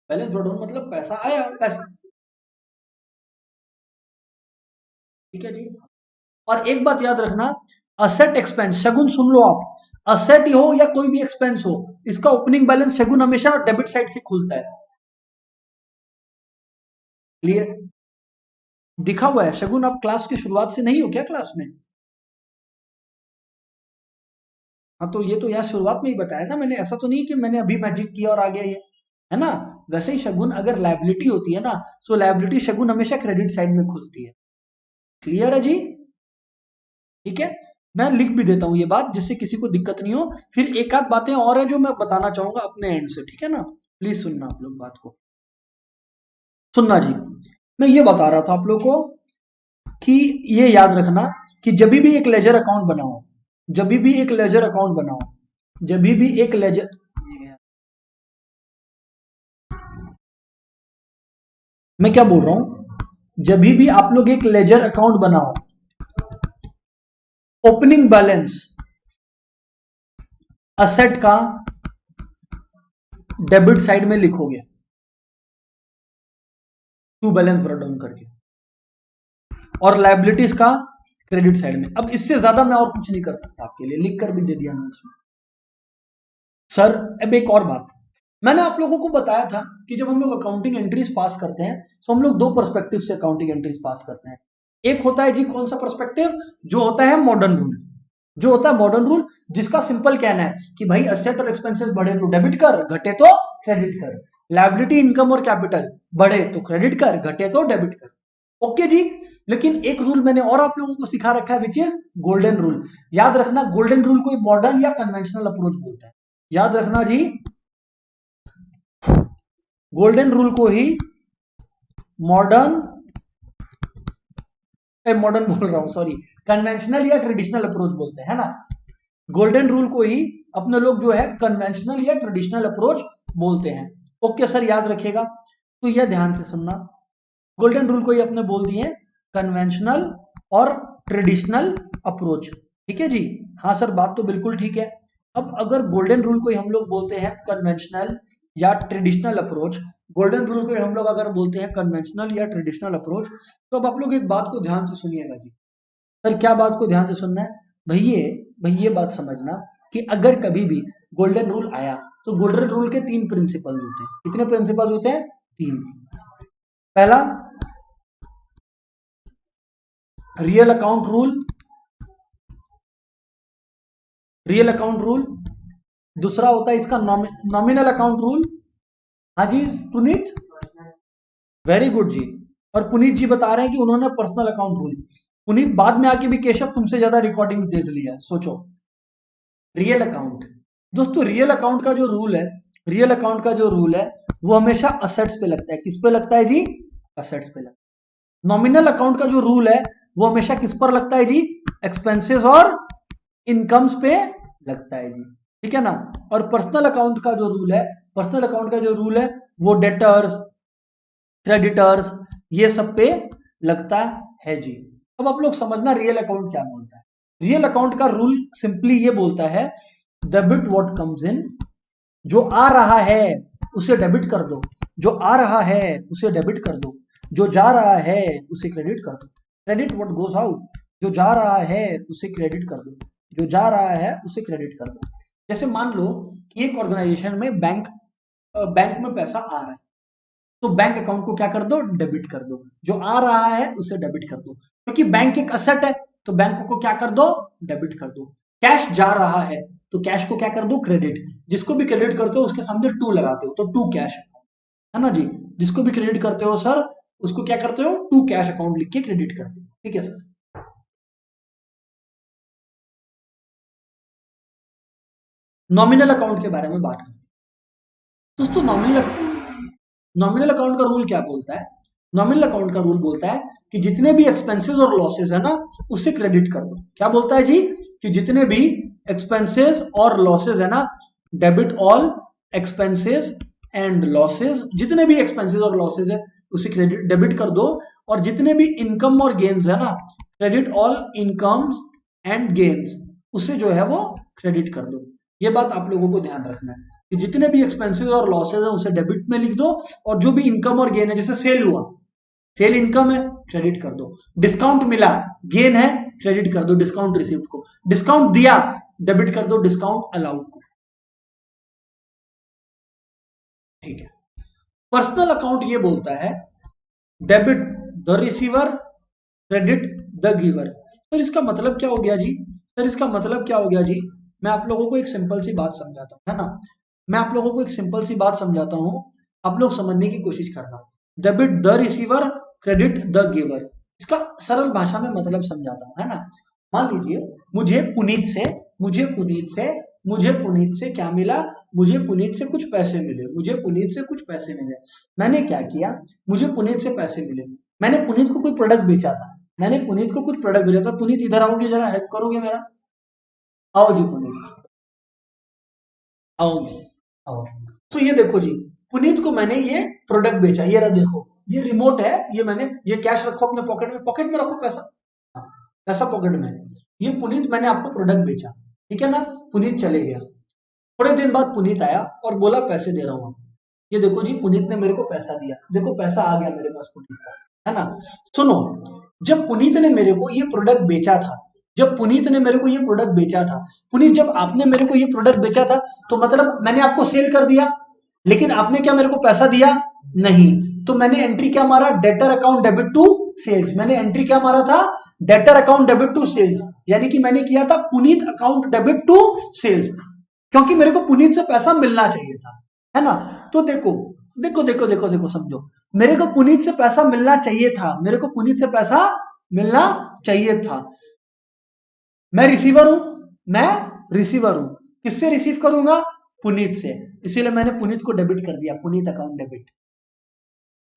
बैलेंस ब्रॉट मतलब पैसा आया, पैसा, ठीक है जी। और एक बात याद रखना, असेट एक्सपेंस, शगुन सुन लो आप, असेट हो या कोई भी एक्सपेंस हो, इसका ओपनिंग बैलेंस शगुन हमेशा डेबिट साइड से खुलता है। क्लियर? दिखा हुआ है शगुन, आप क्लास की शुरुआत से नहीं हो क्या क्लास में? हाँ तो ये तो यार शुरुआत में ही बताया था मैंने, ऐसा तो नहीं कि मैंने अभी मैजिक किया और आ गया ये, है ना। वैसे ही शगुन अगर लायबिलिटी होती है ना, तो लायबिलिटी शगुन हमेशा क्रेडिट साइड में खुलती है। क्लियर है जी? ठीक है, मैं लिख भी देता हूं ये बात, जिससे किसी को दिक्कत नहीं हो। फिर एक आध बातें और है जो मैं बताना चाहूंगा अपने एंड से, ठीक है ना। प्लीज सुनना आप लोग बात को, सुनना जी। मैं ये बता रहा था आप लोग को कि ये याद रखना कि जब भी एक लेजर अकाउंट बनाओ, जब भी एक लेजर अकाउंट बनाओ, जब भी एक लेजर, मैं क्या बोल रहा हूं, जब भी आप लोग एक लेजर अकाउंट बनाओ, ओपनिंग बैलेंस असेट का डेबिट साइड में लिखोगे, टू बैलेंस ब्रॉट डाउन करके, और लायबिलिटीज का क्रेडिट साइड में। अब इससे ज्यादा मैं और कुछ नहीं कर सकता आपके लिए, लिख कर भी दे दिया नोट्स में। सर अब एक और बात, मैंने आप लोगों को बताया था कि जब हम लोग अकाउंटिंग एंट्रीज पास करते हैं तो हम लोग दो पर्सपेक्टिव से अकाउंटिंग एंट्रीज पास करते हैं। एक होता है जी कौन सा पर्सपेक्टिव, जो होता है मॉडर्न रूल, जो होता है मॉडर्न रूल, जिसका सिंपल कहना है कि भाई असेट और एक्सपेंसेस बढ़े तो डेबिट कर, घटे तो क्रेडिट कर। लायबिलिटी, इनकम और कैपिटल बढ़े तो क्रेडिट कर, घटे तो डेबिट कर। ओके जी। लेकिन एक रूल मैंने और आप लोगों को सिखा रखा है, विच इज गोल्डन रूल। याद रखना, गोल्डन रूल को मॉडर्न या कन्वेंशनल अप्रोच बोलते हैं। याद रखना जी, गोल्डन रूल को ही मॉडर्न, मॉडर्न बोल रहा हूं सॉरी, कन्वेंशनल या ट्रेडिशनल अप्रोच बोलते हैं, है ना। गोल्डन रूल को ही अपने लोग जो है कन्वेंशनल या ट्रेडिशनल अप्रोच बोलते हैं। ओके सर, याद रखिएगा। तो यह ध्यान से सुनना, गोल्डन रूल को ही अपने बोल दिए कन्वेंशनल और ट्रेडिशनल अप्रोच, ठीक है जी। हाँ सर, बात तो बिल्कुल ठीक है। अब अगर गोल्डन रूल को ही हम लोग बोलते हैं कन्वेंशनल या ट्रेडिशनल अप्रोच, गोल्डन रूल को हम लोग अगर बोलते हैं कन्वेंशनल या ट्रेडिशनल अप्रोच। तो अब आप लोग एक बात को ध्यान से सुनिएगा जी। सर क्या बात को ध्यान से सुनना है? भाई ये बात समझना कि अगर कभी भी गोल्डन रूल आया तो गोल्डन रूल के 3 प्रिंसिपल होते हैं। कितने प्रिंसिपल होते हैं? 3। पहला रियल अकाउंट रूल, दूसरा होता है इसका नॉमिनल अकाउंट रूल। हाँ जी पुनीत, वेरी गुड जी। और पुनीत जी बता रहे हैं कि उन्होंने पर्सनल अकाउंट रूल। पुनीत बाद में आके भी केशव तुमसे ज्यादा रिकॉर्डिंग्स देख लिया, सोचो। रियल अकाउंट, दोस्तों रियल अकाउंट का जो रूल है वो हमेशा असेट्स पे लगता है। किस पे लगता है जी? असेट्स पे लगता है। नॉमिनल अकाउंट का जो रूल है वो हमेशा किस पर लगता है जी? एक्सपेंसेस और इनकम्स पे लगता है जी, ठीक है ना। और पर्सनल अकाउंट का जो रूल है वो डेटर्स, क्रेडिटर्स, ये सब पे लगता है जी। अब आप लोग समझना रियल अकाउंट क्या बोलता है। रियल अकाउंट का रूल सिंपली ये बोलता है डेबिट व्हाट कम्स इन, जो आ रहा है उसे डेबिट कर दो, जो आ रहा है उसे डेबिट कर दो, जो जा रहा है उसे क्रेडिट कर दो। क्रेडिट व्हाट गोज आउट, जो जा रहा है उसे क्रेडिट कर दो, जो जा रहा है उसे क्रेडिट कर दो। जैसे मान लो कि एक ऑर्गेनाइजेशन में बैंक में पैसा आ रहा है, तो बैंक अकाउंट को क्या कर दो? डेबिट कर दो। जो आ रहा है उसे डेबिट कर दो, क्योंकि बैंक एक असेट है तो बैंक को क्या कर दो? डेबिट कर दो। कैश जा रहा है तो कैश को क्या कर दो? क्रेडिट। जिसको भी क्रेडिट करते हो उसके सामने टू लगाते हो, तो टू कैश है ना जी। जिसको भी क्रेडिट करते हो सर उसको क्या करते हो? टू कैश अकाउंट लिख के क्रेडिट करते हो, ठीक है सर। नॉमिनल अकाउंट के बारे में बात करते हैं दोस्तों। नॉमिनल अकाउंट का रूल क्या बोलता है? नॉमिनल अकाउंट का रूल बोलता है कि जितने भी एक्सपेंसेस और लॉसेस है ना उसे क्रेडिट कर दो। क्या बोलता है जी? कि जितने भी एक्सपेंसेस और लॉसेस है ना, debit all expenses and losses, जितने भी एक्सपेंसेस और लॉसेस है उसे क्रेडिट डेबिट कर दो। और जितने भी इनकम और गेन्स है ना, credit all incomes and gains, उसे जो है वो क्रेडिट कर दो। ये बात आप लोगों को ध्यान रखना है कि जितने भी एक्सपेंसेस और लॉसेस है उसे डेबिट में लिख दो, और जो भी इनकम और गेन है, जैसे सेल हुआ, सेल इनकम है, क्रेडिट कर दो। डिस्काउंट मिला, गेन है, क्रेडिट कर दो डिस्काउंट रिसीव्ड को। डिस्काउंट दिया, डेबिट कर दो डिस्काउंट अलाउड को, ठीक है। पर्सनल अकाउंट ये बोलता है debit the receiver, credit the giver. Sir इसका मतलब क्या हो गया जी? मैं आप लोगों को एक सिंपल सी बात समझाता हूँ, है ना। मैं आप लोगों को एक सिंपल सी बात समझाता हूँ, आप लोग समझने की कोशिश करना। Debit the receiver, credit the giver, इसका सरल भाषा में मतलब समझाता हूँ, है ना। मान लीजिए मुझे पुनीत से क्या मिला? मुझे पुनीत से कुछ पैसे मिले। मैंने क्या किया? मुझे पुनीत से पैसे मिले, मैंने पुनीत को कोई प्रोडक्ट बेचा था। पुनीत इधर आओगे, जरा हेल्प करोगे मेरा? आओ जी पुनीत, आओ आओ। तो ये देखो जी, पुनीत को मैंने ये प्रोडक्ट बेचा। ये रहा देखो, ये रिमोट है, ये कैश रखो अपने पॉकेट में रखो पैसा। हाँ, पैसा पॉकेट में है। ये पुनीत मैंने आपको प्रोडक्ट बेचा, ठीक है ना। पुनीत चले गया, थोड़े दिन बाद पुनीत आया और बोला पैसे दे रहा हूँ। ये देखो जी, पुनीत ने मेरे को पैसा दिया, देखो पैसा आ गया मेरे पास पुनीत का, है ना। सुनो, जब पुनीत ने मेरे को ये प्रोडक्ट बेचा था, पुनीत जब आपने मेरे को ये प्रोडक्ट बेचा था, तो मतलब मैंने आपको सेल कर दिया, लेकिन आपने क्या मेरे को पैसा दिया? नहीं। तो मैंने एंट्री क्या मारा? Debtor account debit to sales. मैंने एंट्री क्या मारा था? Debtor account debit to sales, यानी कि मैंने किया था Puneet account debit to sales, क्योंकि मेरे को पुनीत से पैसा मिलना चाहिए था, है ना। तो देखो समझो, मेरे को पुनीत से पैसा मिलना चाहिए था। मैं रिसीवर हूं, किससे रिसीव करूंगा? पुनीत से। इसीलिए मैंने पुनीत को डेबिट कर दिया, पुनीत अकाउंट डेबिट।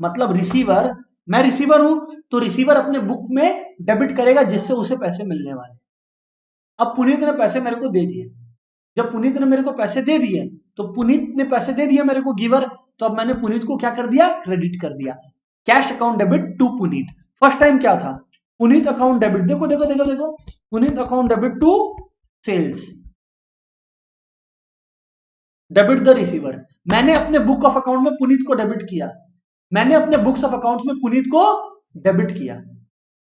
मतलब रिसीवर, मैं रिसीवर हूं तो रिसीवर अपने बुक में डेबिट करेगा जिससे उसे पैसे मिलने वाले। अब पुनीत ने पैसे मेरे को दे दिए, जब पुनीत ने मेरे को पैसे दे दिए तो पुनीत ने पैसे दे दिए मेरे को गिवर, तो अब मैंने पुनीत को क्या कर दिया? क्रेडिट कर दिया। Cash account debit to Puneet. First time क्या था? पुनीत अकाउंट डेबिट, देखो Puneet account debit to sales, debit the receiver. मैंने अपने बुक ऑफ अकाउंट में पुनीत को डेबिट किया, मैंने अपने बुक्स ऑफ अकाउंट्स में पुनीत को डेबिट किया।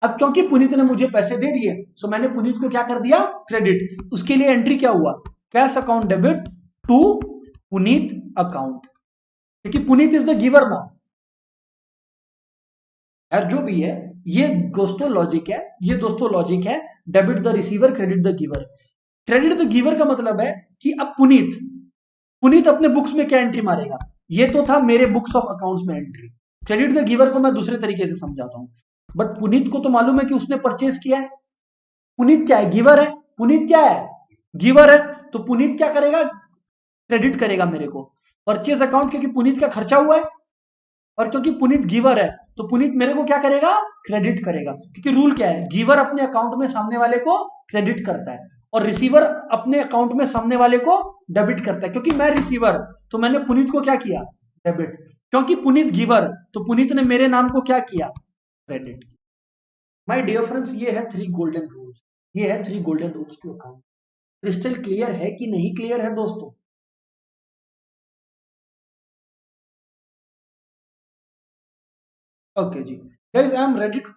अब क्योंकि पुनीत ने मुझे पैसे दे दिए, सो मैंने पुनीत को क्या कर दिया, क्रेडिट। उसके लिए एंट्री क्या हुआ, cash account debit to Puneet account, क्योंकि Puneet is the giver now. यार जो भी है ये दोस्तों लॉजिक है, ये दोस्तों लॉजिक है, debit the receiver credit the giver. Credit the giver का मतलब है कि अब पुनीत पुनीत अपने बुक्स में क्या एंट्री मारेगा, ये तो था मेरे बुक्स ऑफ अकाउंट्स में एंट्री। क्रेडिट द गिवर को मैं दूसरे तरीके से समझाता हूं, बट पुनीत को तो मालूम है कि उसने परचेज किया है। पुनीत क्या है, गिवर है। पुनीत क्या है, गिवर है। तो पुनीत क्या करेगा, क्रेडिट करेगा मेरे को परचेज अकाउंट, क्योंकि पुनीत का खर्चा हुआ है। और क्योंकि पुनीत गिवर है तो पुनीत मेरे को क्या करेगा, क्रेडिट करेगा। क्योंकि रूल क्या है, गिवर अपने अकाउंट में सामने वाले को क्रेडिट करता है और रिसीवर अपने अकाउंट में सामने वाले को डेबिट करता है। क्योंकि मैं रिसीवर तो मैंने पुनीत को क्या किया, डेबिट। क्योंकि पुनीत गिवर तो पुनीत ने मेरे नाम को क्या किया, क्रेडिट। माय डियर फ्रेंड्स, ये है 3 गोल्डन रूल्स, ये है 3 golden rules to account. Crystal clear है कि नहीं क्लियर है दोस्तों? ओके जी guys, I am ready to.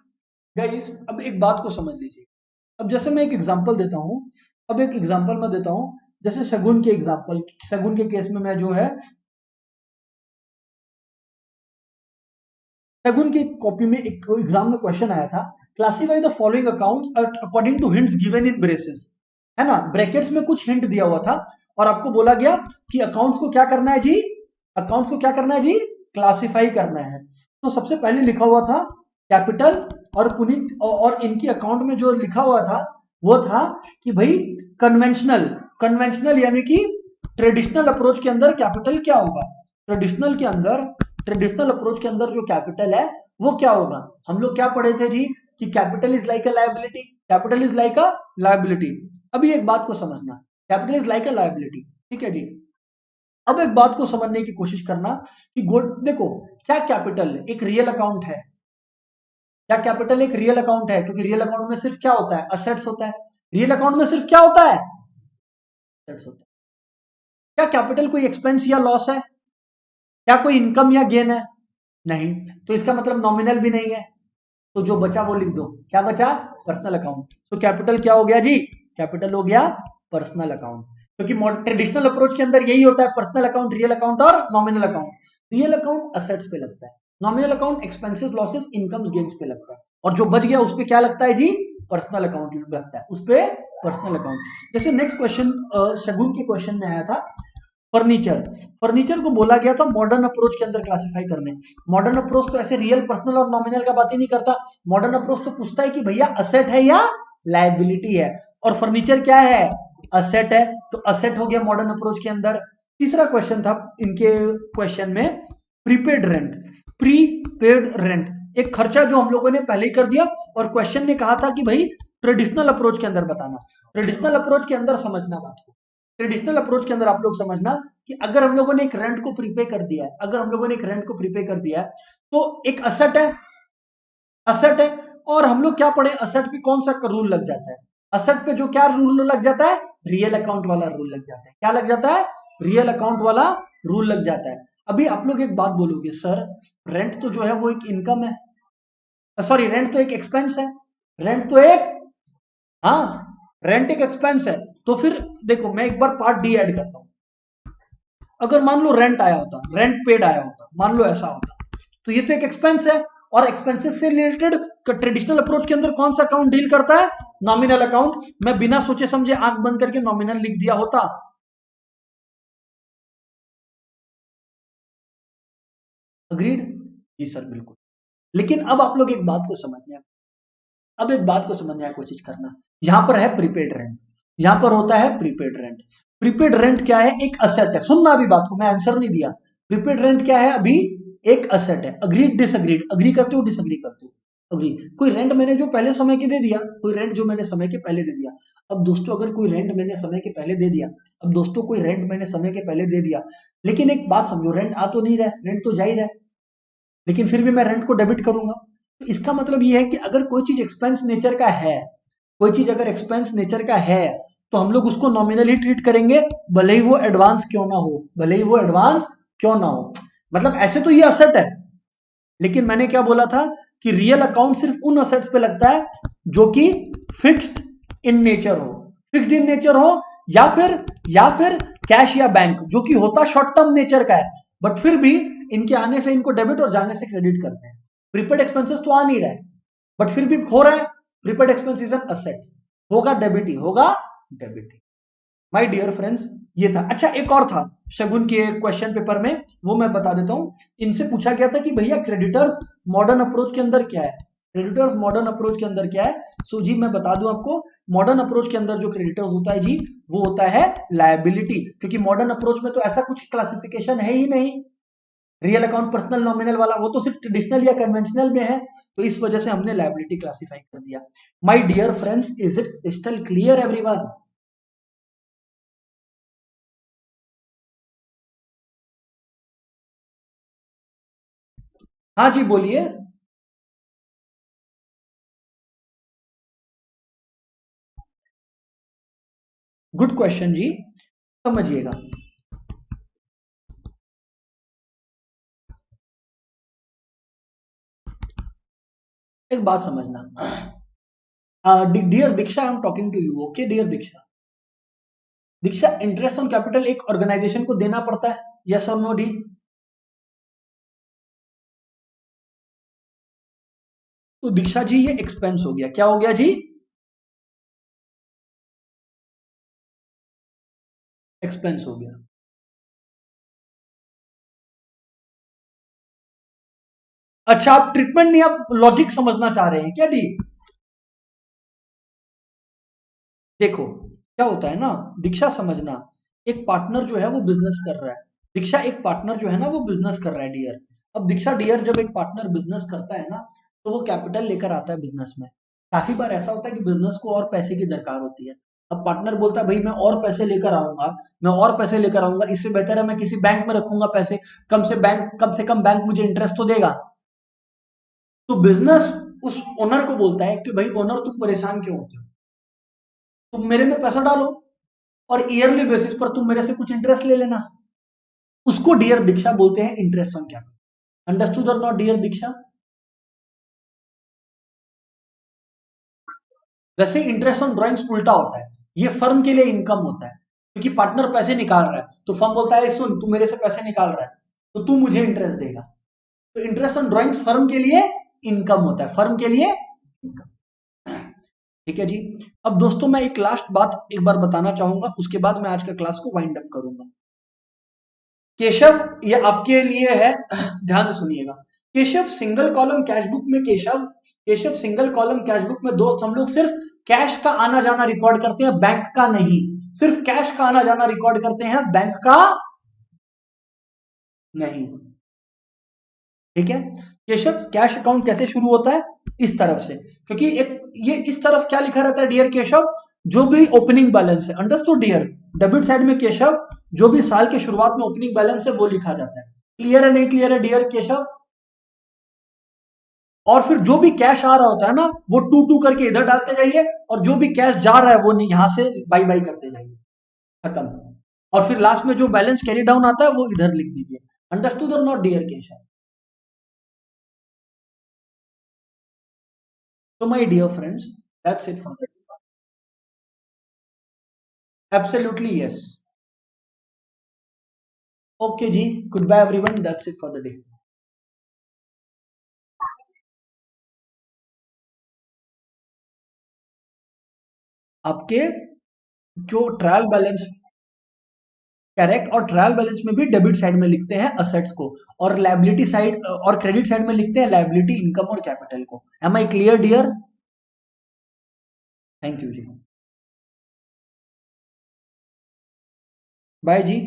Guys अब एक बात को समझ लीजिए। अब जैसे मैं एक एग्जांपल देता हूं, अब एक एग्जांपल मैं देता हूं, जैसे शगुन के एग्जांपल, शगुन के केस में मैं जो है शगुन की कॉपी में एक एग्जाम में क्वेश्चन आया था, classify the following account according to hints given in braces, है ना। ब्रैकेट्स में कुछ हिंट दिया हुआ था और आपको बोला गया कि अकाउंट्स को क्या करना है जी, अकाउंट्स को क्या करना है जी, क्लासिफाई करना है। तो सबसे पहले लिखा हुआ था कैपिटल, और पुनीत और इनकी अकाउंट में जो लिखा हुआ था वो था कि भाई कन्वेंशनल, कन्वेंशनल यानी कि ट्रेडिशनल अप्रोच के अंदर कैपिटल क्या होगा, ट्रेडिशनल के अंदर, ट्रेडिशनल अप्रोच के अंदर जो कैपिटल है वो क्या होगा। हम लोग क्या पढ़े थे जी कि capital is like a liability, capital is like a liability. अभी एक बात को समझना, capital is like a liability, ठीक है जी। अब एक बात को समझने की कोशिश करना कि गोल्ड, देखो क्या कैपिटल एक रियल अकाउंट है, क्या कैपिटल एक रियल अकाउंट है, क्योंकि रियल अकाउंट में सिर्फ क्या होता है, असेट्स होता है। रियल अकाउंट में सिर्फ क्या होता है, असेट्स होता है। क्या कैपिटल कोई एक्सपेंस या लॉस है, क्या कोई इनकम या गेन है, नहीं। तो इसका मतलब नॉमिनल भी नहीं है। तो जो बचा वो लिख दो, क्या बचा, पर्सनल अकाउंट। तो कैपिटल क्या हो गया जी, कैपिटल हो गया पर्सनल अकाउंट। क्योंकि ट्रेडिशनल अप्रोच के अंदर यही होता है, पर्सनल अकाउंट, रियल अकाउंट और nominal account. Real account assets पे लगता है, nominal account expenses losses incomes gains पे लगता है, और जो बच गया उस पे क्या लगता है जी, पर्सनल अकाउंट लगता है, उस पे पर्सनल अकाउंट। जैसे नेक्स्ट क्वेश्चन शगुन के क्वेश्चन में आया था फर्नीचर, फर्नीचर को बोला गया था मॉडर्न अप्रोच के अंदर क्लासिफाई करने। मॉडर्न अप्रोच तो ऐसे रियल, पर्सनल और नॉमिनल का बात ही नहीं करता। मॉडर्न अप्रोच तो पूछता है कि भैया असेट है या लायबिलिटी है, और फर्नीचर क्या है, असेट है। तो असेट हो गया मॉडर्न अप्रोच के अंदर। तीसरा क्वेश्चन था इनके क्वेश्चन में, प्रीपेड रेंट, प्रीपेड रेंट एक खर्चा जो हम लोगों ने पहले ही कर दिया, और क्वेश्चन ने कहा था कि भाई ट्रेडिशनल अप्रोच के अंदर बताना। ट्रेडिशनल अप्रोच के अंदर समझना बात को, ट्रेडिशनल अप्रोच के अंदर आप लोग समझना कि अगर हम लोगों ने एक रेंट को प्रीपे कर दिया है, अगर हम लोगों ने एक रेंट को प्रीपे कर दिया है तो एक असेट है, असेट है। और हम लोग क्या पढ़े, असेट पे कौन सा रूल लग जाता है, असेट पे जो क्या रूल लग जाता है, रियल अकाउंट वाला रूल लग जाता है। क्या लग जाता है, रियल अकाउंट वाला रूल लग जाता है। अभी आप लोग एक बात बोलोगे, सर रेंट तो जो है वो एक इनकम है, सॉरी रेंट तो एक एक्सपेंस है, रेंट तो एक, हाँ रेंट एक एक्सपेंस है। तो फिर देखो मैं एक बार पार्ट डी ऐड करता हूं। अगर मान लो रेंट आया होता, रेंट पेड आया होता, मान लो ऐसा होता, तो ये तो एक एक्सपेंस है। और एक्सपेंसेस से रिलेटेड ट्रेडिशनल अप्रोच के अंदर कौन सा अकाउंट डील करता है, नॉमिनल अकाउंट। मैं बिना सोचे समझे आंख बंद करके नॉमिनल लिख दिया होता, अग्रीड जी सर, बिल्कुल। लेकिन अब आप लोग एक बात को समझने, अब एक बात को समझने की कोशिश करना, यहां पर है प्रीपेड रेंट, यहां पर होता है प्रीपेड रेंट। प्रीपेड रेंट क्या है, एक असेट है। सुनना अभी बात को, मैं आंसर नहीं दिया। प्रीपेड रेंट क्या है, अभी एक असेट है। अग्रीड डिसअग्रीड, अग्री करते हो डिसअग्री करते हो, अग्री। कोई रेंट मैंने जो पहले समय के दे दिया, कोई रेंट जो मैंने समय के पहले दे दिया। अब दोस्तों अगर कोई रेंट मैंने समय के पहले दे दिया, अब दोस्तों कोई रेंट मैंने समय के पहले दे दिया, लेकिन एक बात समझो, रेंट आ तो नहीं रहा, रेंट तो जा ही रहा है, लेकिन फिर भी मैं रेंट को डेबिट करूंगा। तो इसका मतलब ये है कि अगर कोई चीज एक्सपेंस नेचर का है, कोई चीज अगर एक्सपेंस नेचर का है, तो हम लोग उसको नॉमिनली ट्रीट करेंगे, भले ही वो एडवांस क्यों ना हो, भले ही वो एडवांस क्यों ना हो। मतलब ऐसे तो ये असेट है, लेकिन मैंने क्या बोला था कि रियल अकाउंट सिर्फ उन असेट्स पे लगता है जो कि फिक्स्ड इन नेचर हो, फिक्स्ड इन नेचर हो, या फिर कैश या बैंक, जो कि होता शॉर्ट टर्म नेचर का है, बट फिर भी इनके आने से इनको डेबिट और जाने से क्रेडिट करते हैं। प्रीपेड एक्सपेंसेस तो आ नहीं रहा है, बट फिर भी हो रहा है। Prepaid expense is an asset, होगा डेबिट ही होगा, डेबिट ही। माय डियर फ्रेंड्स, ये था। अच्छा, एक और था शगुन के क्वेश्चन पेपर में, वो मैं बता देता हूं। इनसे पूछा गया था कि भैया क्रेडिटर्स मॉडर्न अप्रोच के अंदर क्या है, क्रेडिटर्स मॉडर्न अप्रोच के अंदर क्या है। सो जी मैं बता दूं आपको, मॉडर्न अप्रोच के अंदर जो क्रेडिटर्स होता है जी, वो होता है लायबिलिटी, क्योंकि मॉडर्न अप्रोच में तो ऐसा कुछ क्लासिफिकेशन है ही नहीं, रियल अकाउंट पर्सनल नॉमिनल वाला, वो तो सिर्फ ट्रेडिशनल या कन्वेंशनल में है, तो इस वजह से हमने लायबिलिटी क्लासिफाई कर दिया। My dear friends, is it crystal clear everyone? हाँ जी बोलिए। गुड क्वेश्चन जी, समझिएगा। एक बात समझना, dear Diksha, I am talking to you, okay dear Diksha. Diksha, interest on capital एक ऑर्गेनाइजेशन को देना पड़ता है, यस और नो डी? तो दीक्षा जी ये एक्सपेंस हो गया, क्या हो गया जी? एक्सपेंस हो गया। अच्छा, आप ट्रीटमेंट नहीं, आप लॉजिक समझना चाह रहे हैं क्या डी? देखो क्या होता है ना, दीक्षा समझना, एक पार्टनर जो है वो बिजनेस कर रहा है, दीक्षा एक पार्टनर जो है ना वो बिजनेस कर रहा है डियर। अब दीक्षा डियर, जब एक पार्टनर बिजनेस करता है ना, तो वो कैपिटल लेकर आता है बिजनेस में। काफी बार ऐसा होता है कि बिजनेस को और पैसे की दरकार होती है। अब पार्टनर बोलता है भाई मैं और पैसे लेकर आऊंगा, मैं और पैसे लेकर आऊंगा, इससे बेहतर है मैं किसी बैंक में रखूंगा पैसे, कम से कम बैंक मुझे इंटरेस्ट तो देगा। तो बिजनेस उस ओनर को बोलता है कि भाई ओनर तुम परेशान क्यों होते हो, तुम मेरे में पैसा डालो और ईयरली बेसिस पर तुम मेरे से कुछ इंटरेस्ट ले लेना। उसको डियर दीक्षा बोलते हैं interest on capital. Understood or not dear दीक्षा? वैसे इंटरेस्ट ऑन ड्राइंग्स उल्टा होता है, ये फर्म के लिए इनकम होता है, क्योंकि पार्टनर पैसे निकाल रहा है तो फर्म बोलता है सुन तू मेरे से पैसे निकाल रहा है तो तू मुझे इंटरेस्ट देगा। तो इंटरेस्ट ऑन ड्राइंग्स फर्म के लिए इनकम होता है, फर्म के लिए इनकम। ठीक है जी। अब दोस्तों मैं एक लास्ट बात एक बार बताना चाहूंगा, उसके बाद मैं आज का क्लास को वाइंड अप करूंगा। केशव, ये आपके लिए है, ध्यान से सुनिएगा। Keshav single column cash book में, Keshav single column cash book में दोस्त हम लोग सिर्फ कैश का आना जाना रिकॉर्ड करते हैं, बैंक का नहीं। सिर्फ कैश का आना जाना रिकॉर्ड करते हैं, बैंक का नहीं। ठीक है। केशव कैश अकाउंट कैसे शुरू होता है? इस तरफ से, क्योंकि एक ये इस तरफ क्या लिखा रहता है डियर केशव, जो भी ओपनिंग बैलेंस है, अंडरस्टूड डियर? डेबिट साइड में केशव जो भी साल के शुरुआत में ओपनिंग बैलेंस है वो लिखा जाता है। क्लियर है नहीं क्लियर है डियर केशव? और फिर जो भी कैश आ रहा होता है ना, वो टू टू करके इधर डालते जाइए, और जो भी कैश जा रहा है वो यहां से बाई बाई करते जाइए, खत्म। और फिर लास्ट में जो बैलेंस कैरी डाउन आता है वो इधर लिख दीजिए। Understood or not dear Keshav? So my dear friends, that's it for the day. Absolutely yes. Okay जी, goodbye everyone. That's it for the day. आपके जो ट्रायल बैलेंस, करेक्ट, और ट्रायल बैलेंस में भी डेबिट साइड में लिखते हैं असेट्स को, और लायबिलिटी साइड और क्रेडिट साइड में लिखते हैं लायबिलिटी, इनकम और कैपिटल को। Am I clear dear? Thank you जी। बाय जी।